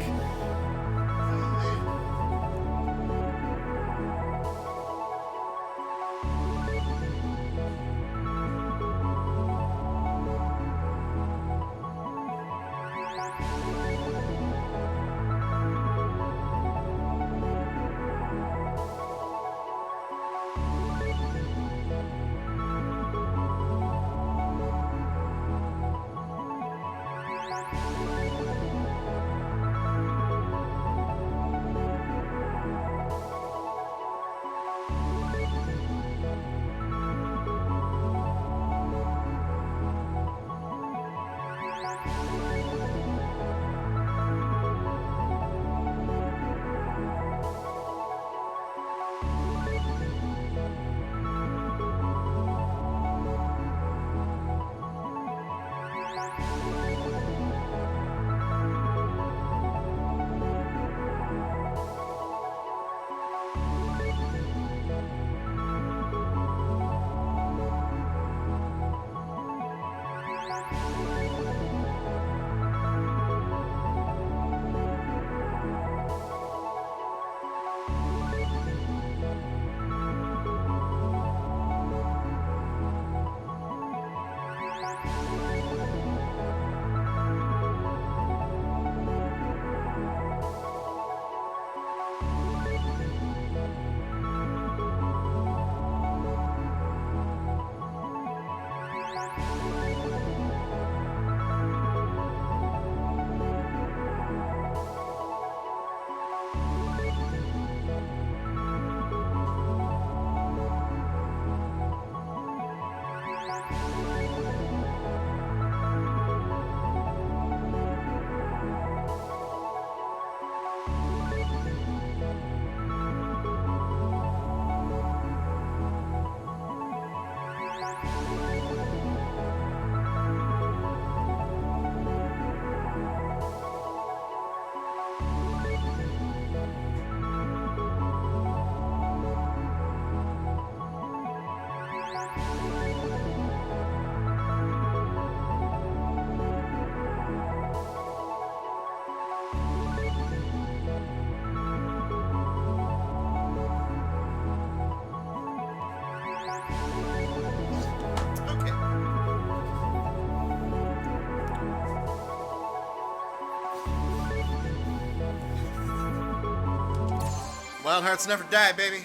Speaker 1: Wild hearts never die, baby.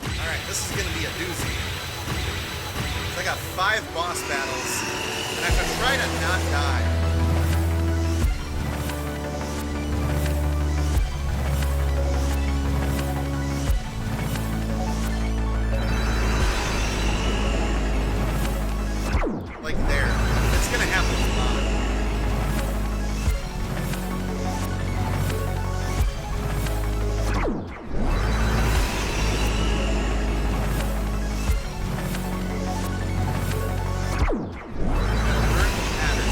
Speaker 1: Alright, this is gonna be a doozy. So I got 5 boss battles, and I have to try to not die. Like there. It's gonna happen a lot. Pattern.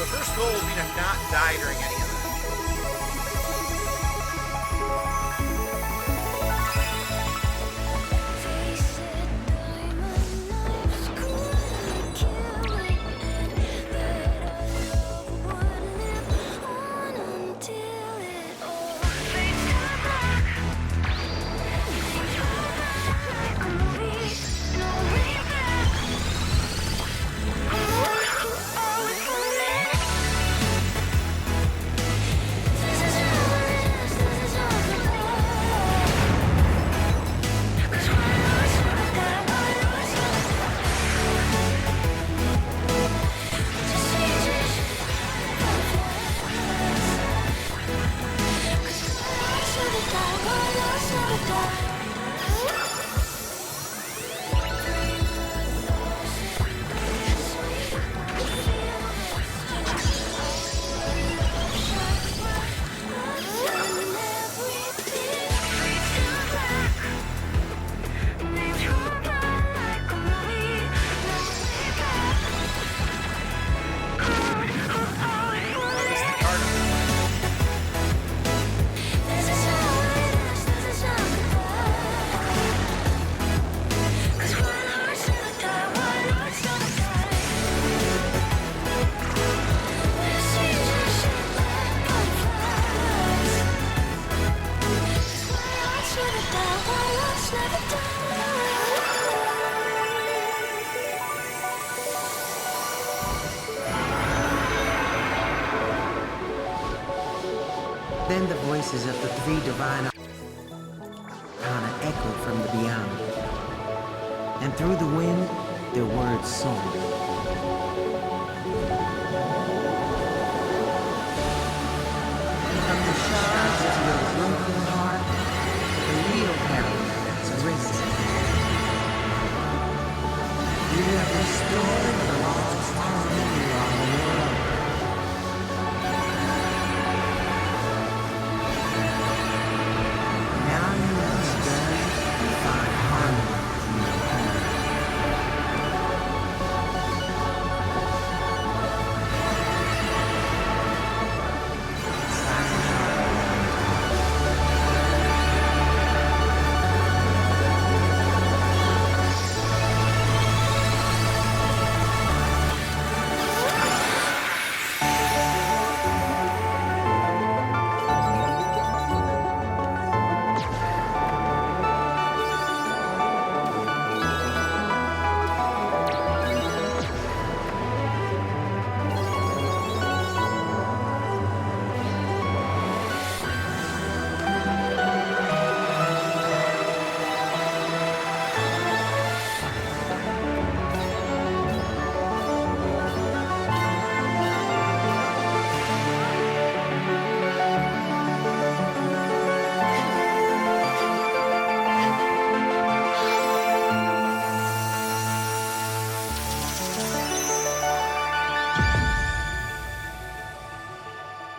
Speaker 1: the first goal will be to not die during any of that.
Speaker 3: Then the voices of the three divine arcana echoed from the beyond, and through the wind, their words soared. From the shards of your broken heart, the real peril has risen. You have restored the lost harmony of the world. Now you must learn to find harmony in your home.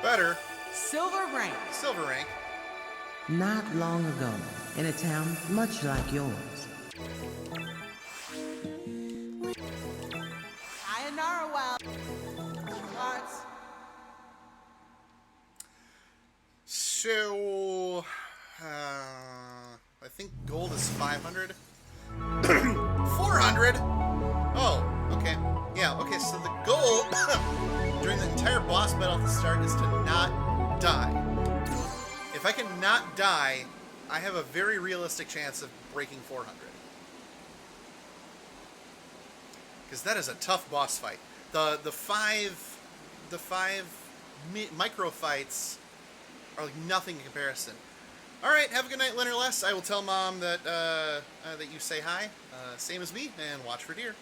Speaker 1: Better.
Speaker 4: Silver rank.
Speaker 1: Silver rank.
Speaker 3: Not long ago, in a town much like yours,
Speaker 4: Sayonara, wild hearts.
Speaker 1: So, I think gold is 500. 400? Oh, okay. Yeah, okay, so the goal during the entire boss battle at the start is to not die. If I can not die, I have a very realistic chance of breaking 400. Because that is a tough boss fight. The five micro fights are like nothing in comparison. All right, have a good night, Leonard Les. I will tell Mom that that you say hi, same as me, and watch for deer.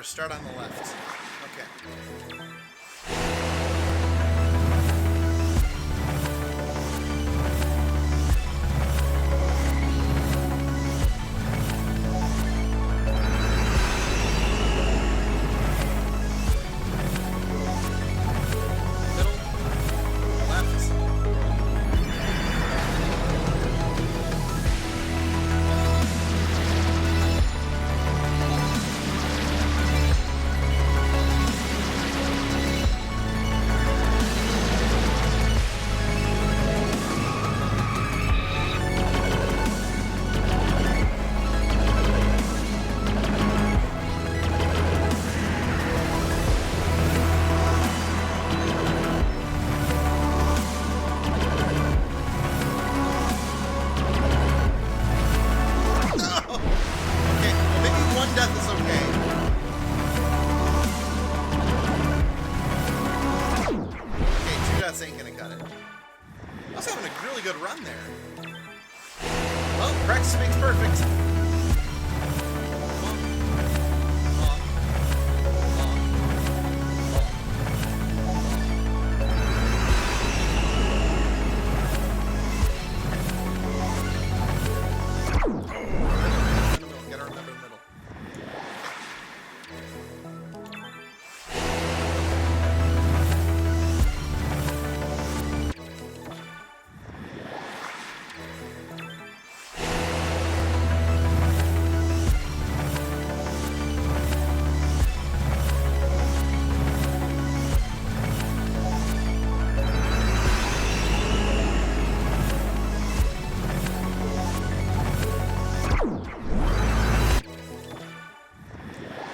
Speaker 1: to start on the left. Okay. Middle. Left. Okay, well, maybe one death is okay. Okay, two deaths ain't gonna cut it. I was having a really good run there. Well, practice makes perfect. Gotta remember the middle.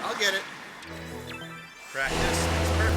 Speaker 1: I'll get it. Practice makes perfect.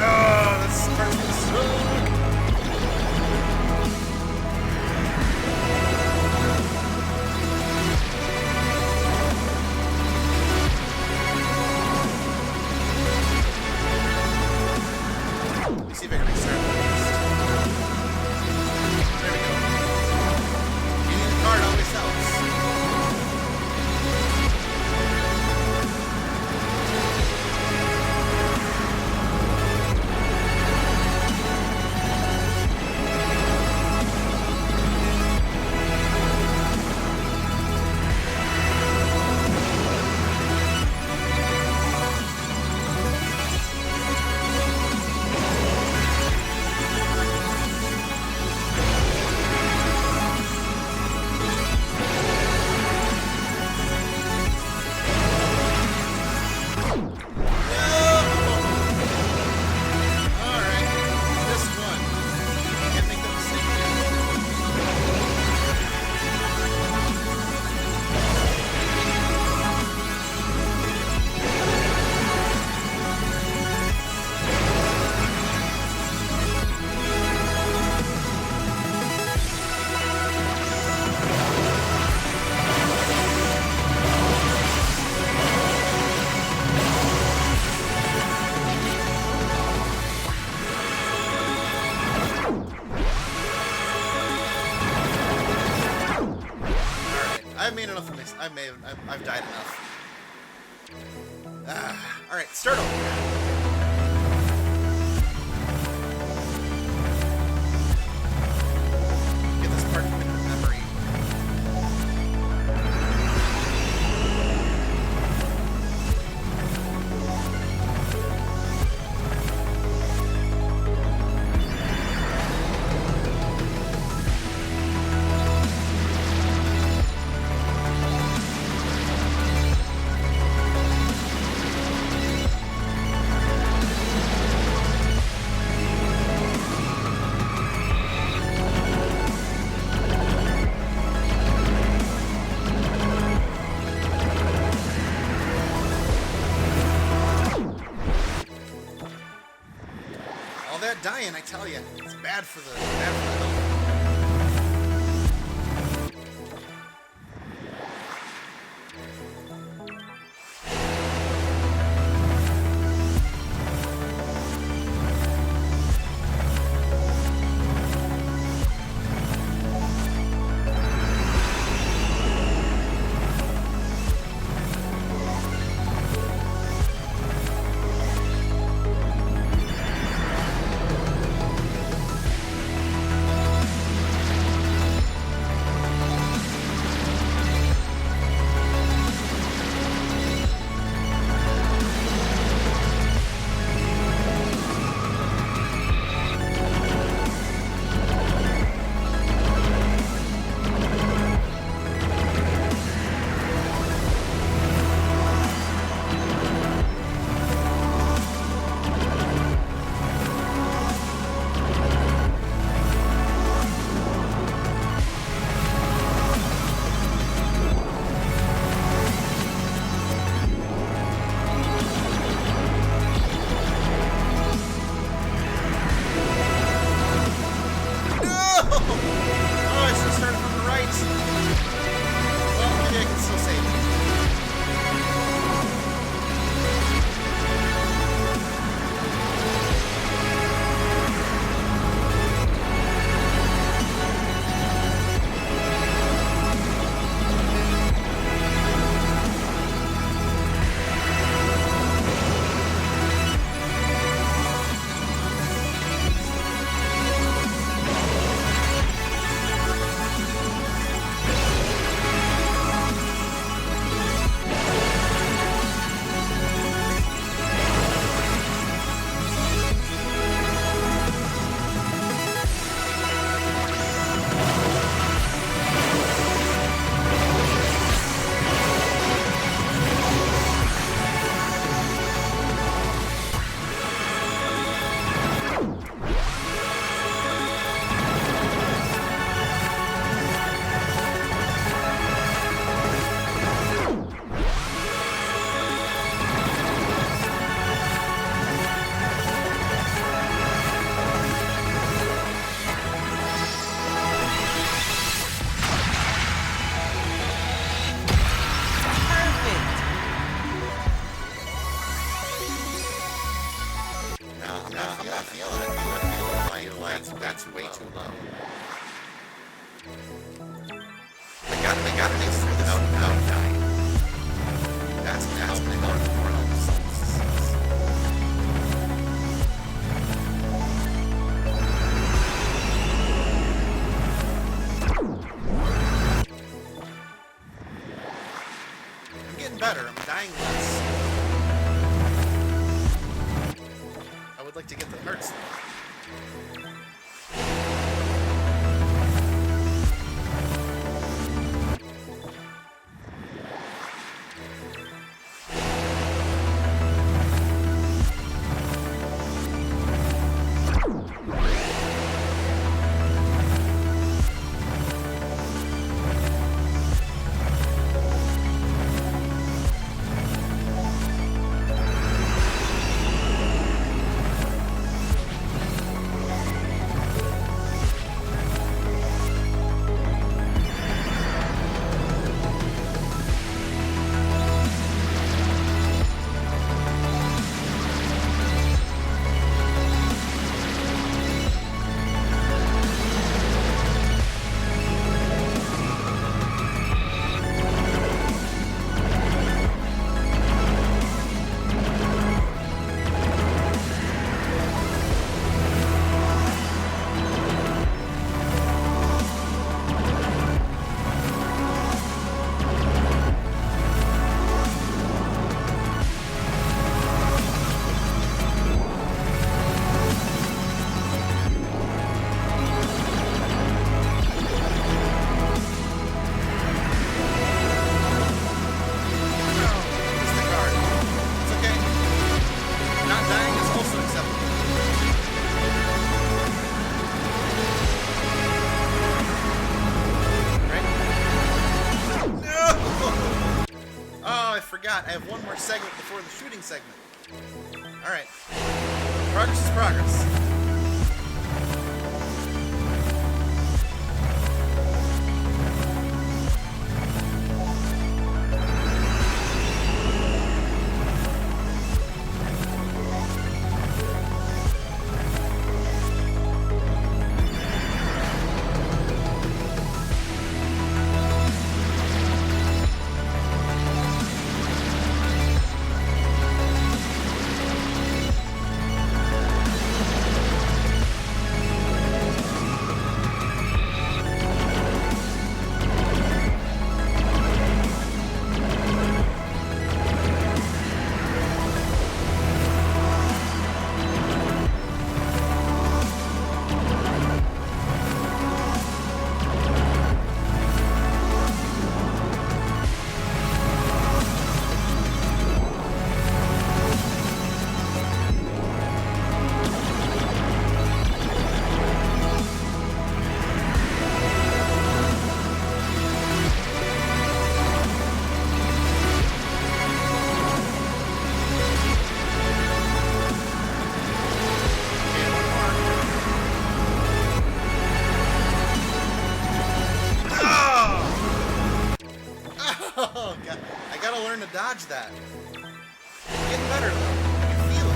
Speaker 1: Oh, this part's gonna suck. Let me see if I can restart this. There we go. Getting the card always helps. Alright, this one. Can't make that mistake again. Alright, I've made enough of this. I've died enough. Alright, start over. Get this part committed to memory. dying, I tell you. It's bad for the health.
Speaker 2: That's way too low. They gotta make through this without dying. That's gonna help more on the souls.
Speaker 1: I'm getting better. I'm dying less. I would like to get the hearts though. I have one more segment before the shooting segment. Alright. Progress is progress. Oh, God. I gotta learn to dodge that. Getting better, though. I can feel it.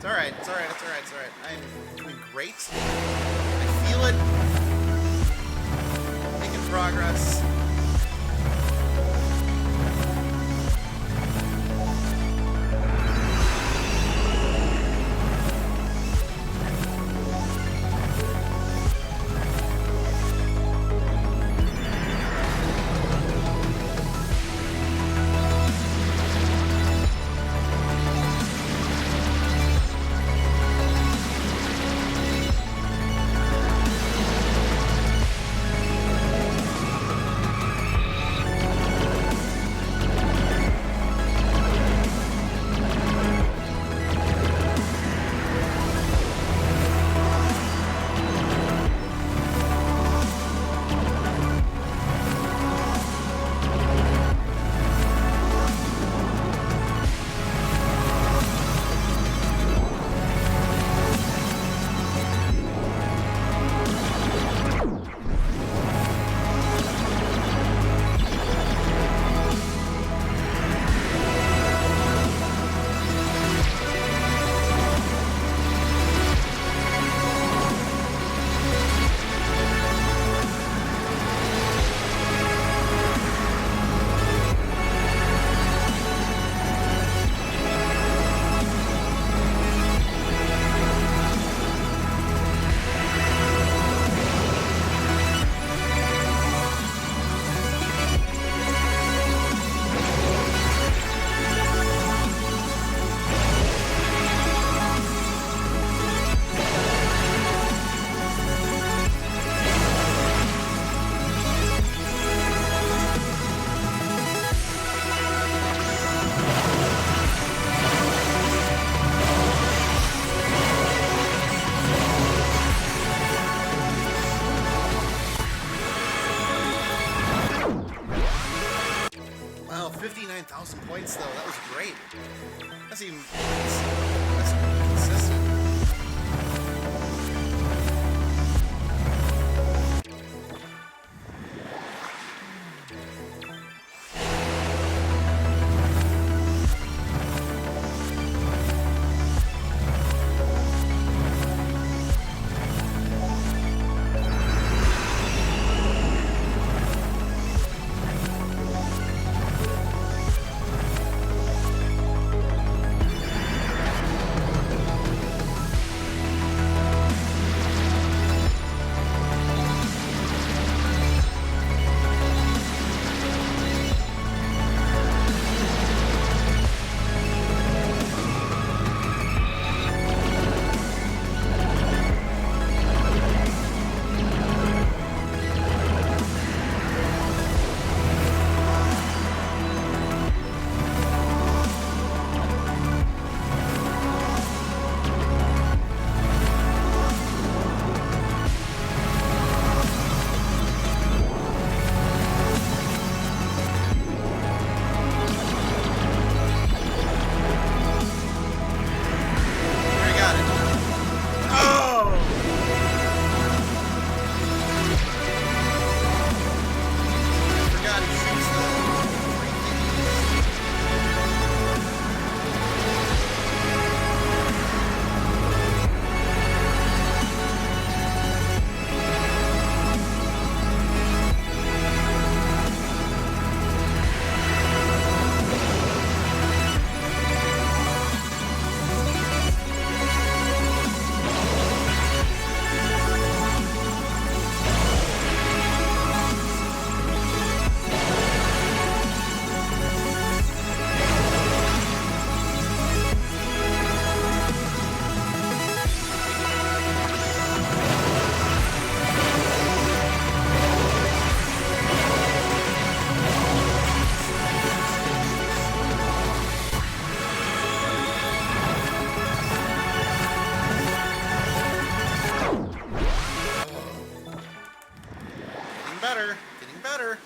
Speaker 1: Alright. I'm doing great. I feel it. Making progress. Wow, 59,000 points though. That was great. That's consistent. better.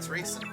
Speaker 1: Racing.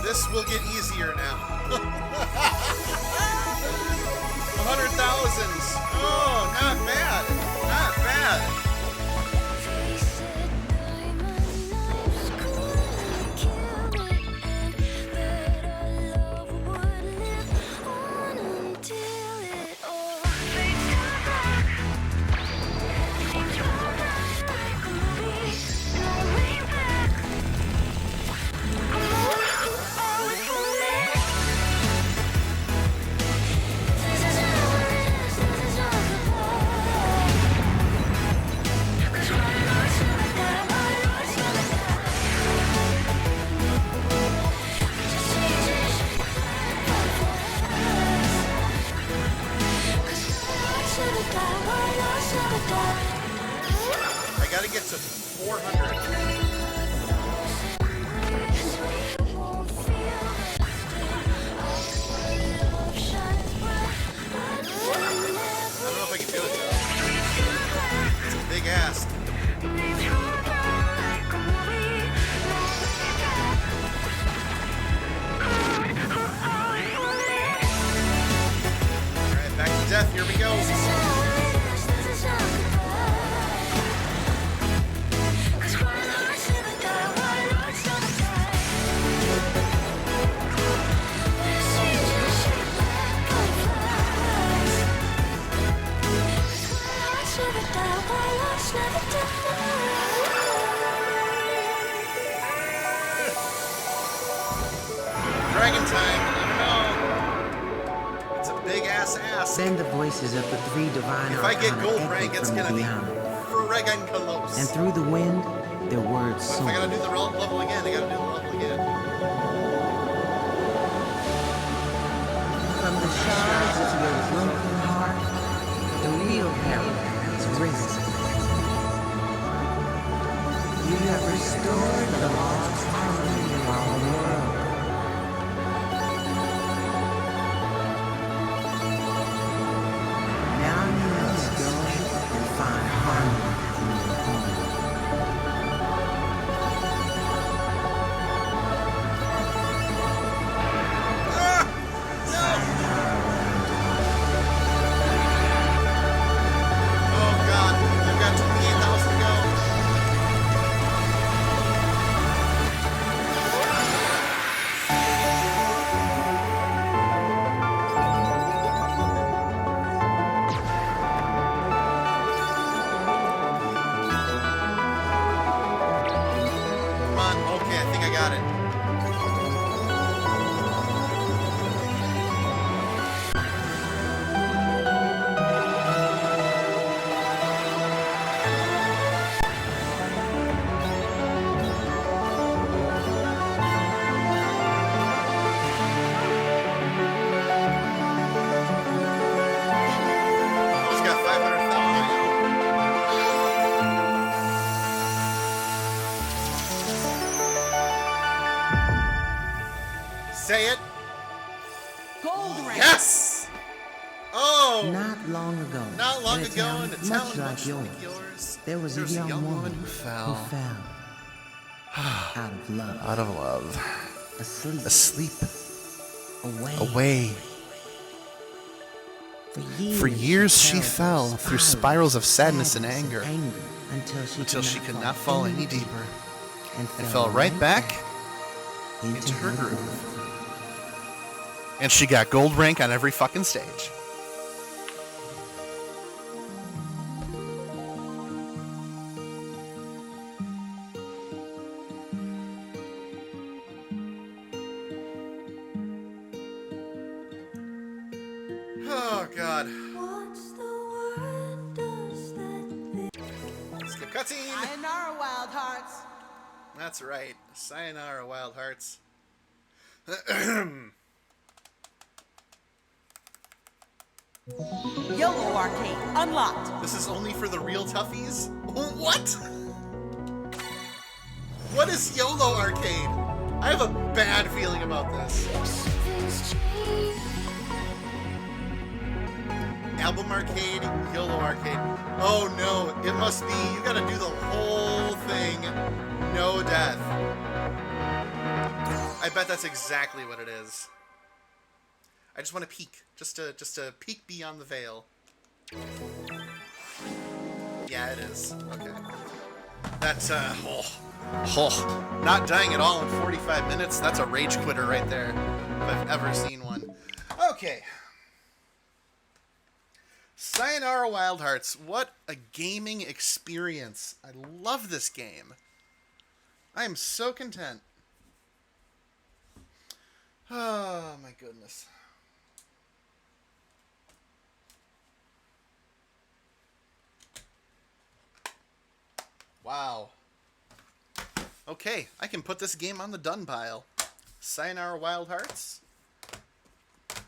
Speaker 1: This will get easier now. 100,000. Oh, not bad. Not bad. gotta get to 400. I don't know if I can do it though. It's a big ass. Alright, back to death. Here we go. Dragon time. I don't know. It's a big ass.
Speaker 3: Then the voices of the three divine
Speaker 1: If I get
Speaker 3: arcana
Speaker 1: gold
Speaker 3: echo
Speaker 1: rank, it's
Speaker 3: from the
Speaker 1: gonna be
Speaker 3: beyond.
Speaker 1: friggin' close.
Speaker 3: And through the wind, their words
Speaker 1: But if
Speaker 3: soar.
Speaker 1: I gotta do the level again, I gotta do the level again.
Speaker 3: From the shards of your broken heart, the real herald has risen. You have restored the lost harmony of our world. Now you must go and find harmony in your home.
Speaker 1: Oh god, I've got 28,000 to go. Come on, okay, I think I got it. Almost got 500,000. Say it.
Speaker 4: Gold rank.
Speaker 1: Yes! Oh!
Speaker 3: Not long ago,
Speaker 1: Not long
Speaker 3: in a
Speaker 1: ago
Speaker 3: town
Speaker 1: in a town
Speaker 3: much like yours, there was a young woman
Speaker 1: who fell.
Speaker 3: out of love,
Speaker 1: Out of love.
Speaker 3: asleep,
Speaker 1: Asleep.
Speaker 3: away.
Speaker 1: Away. For years she fell through spirals of sadness and anger
Speaker 3: until
Speaker 1: she could not fall any deeper
Speaker 3: and
Speaker 1: and fell right back into her groove. And she got gold rank on every fucking stage. Oh god. Skip cutscene.
Speaker 4: Sayonara, Wild Hearts.
Speaker 1: That's right. Sayonara, Wild Hearts.
Speaker 4: YOLO Arcade unlocked.
Speaker 1: This is only for the real toughies? What? What is YOLO Arcade? I have a bad feeling about this. Album Arcade, YOLO Arcade. Oh no, it must be, you gotta do the whole thing, no death. I bet that's exactly what it is. I just want to peek, just to peek beyond the veil. Yeah, it is. Okay. That's, not dying at all in 45 minutes. That's a rage quitter right there, if I've ever seen one. Okay. Sayonara Wild Hearts. What a gaming experience. I love this game. I am so content. Oh, my goodness. Wow. Okay, I can put this game on the done pile. Sayonara Wild Hearts. Let's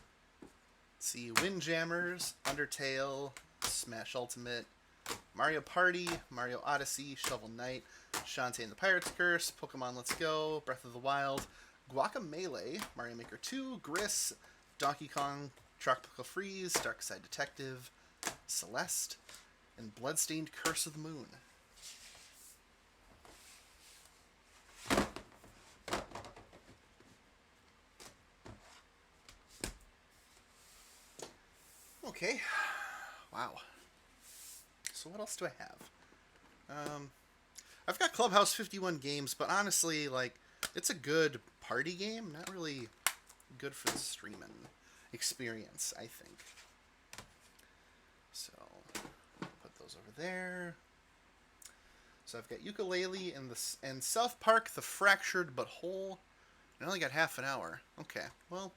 Speaker 1: see, Windjammers, Undertale, Smash Ultimate, Mario Party, Mario Odyssey, Shovel Knight, Shantae and the Pirate's Curse, Pokemon Let's Go, Breath of the Wild, Guacamelee, Mario Maker 2, Gris, Donkey Kong, Tropical Freeze, Dark Side Detective, Celeste, and Bloodstained Curse of the Moon. Okay. Wow. So what else do I have? I've got Clubhouse 51 games, but honestly, like, it's a good party game, not really good for the streaming experience, I think. So, put those over there. So I've got Ukulele and South Park, The Fractured But Whole. I only got half an hour. Okay, well,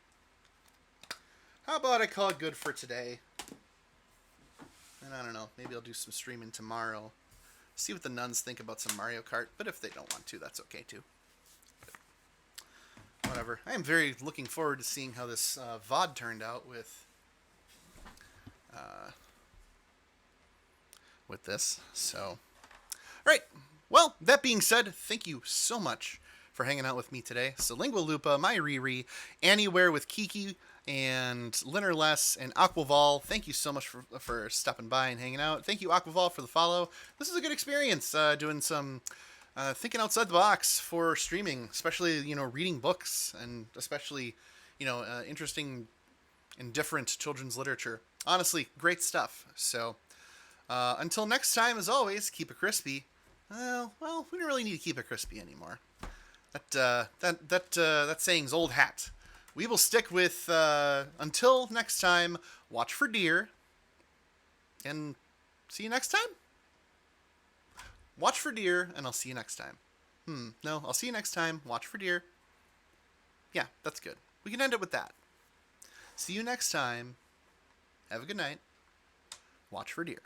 Speaker 1: how about I call it good for today? And I don't know, maybe I'll do some streaming tomorrow. See what the nuns think about some Mario Kart, but if they don't want to, that's okay too. Whatever. I am very looking forward to seeing how this VOD turned out with this. So, all right. Well, that being said, thank you so much for hanging out with me today. So, Lingua Lupa, my Riri, Anywhere with Kiki, and Linnerless, and Aquaval, thank you so much for stopping by and hanging out. Thank you, Aquaval, for the follow. This is a good experience, doing some thinking outside the box for streaming, especially, reading books, and especially, interesting and different children's literature. Honestly, great stuff. So, until next time, as always, keep it crispy. Well, we don't really need to keep it crispy anymore. That saying's old hat. We will stick with, until next time, watch for deer, and see you next time? Watch for deer, and I'll see you next time. No, I'll see you next time, watch for deer. Yeah, that's good. We can end it with that. See you next time. Have a good night. Watch for deer.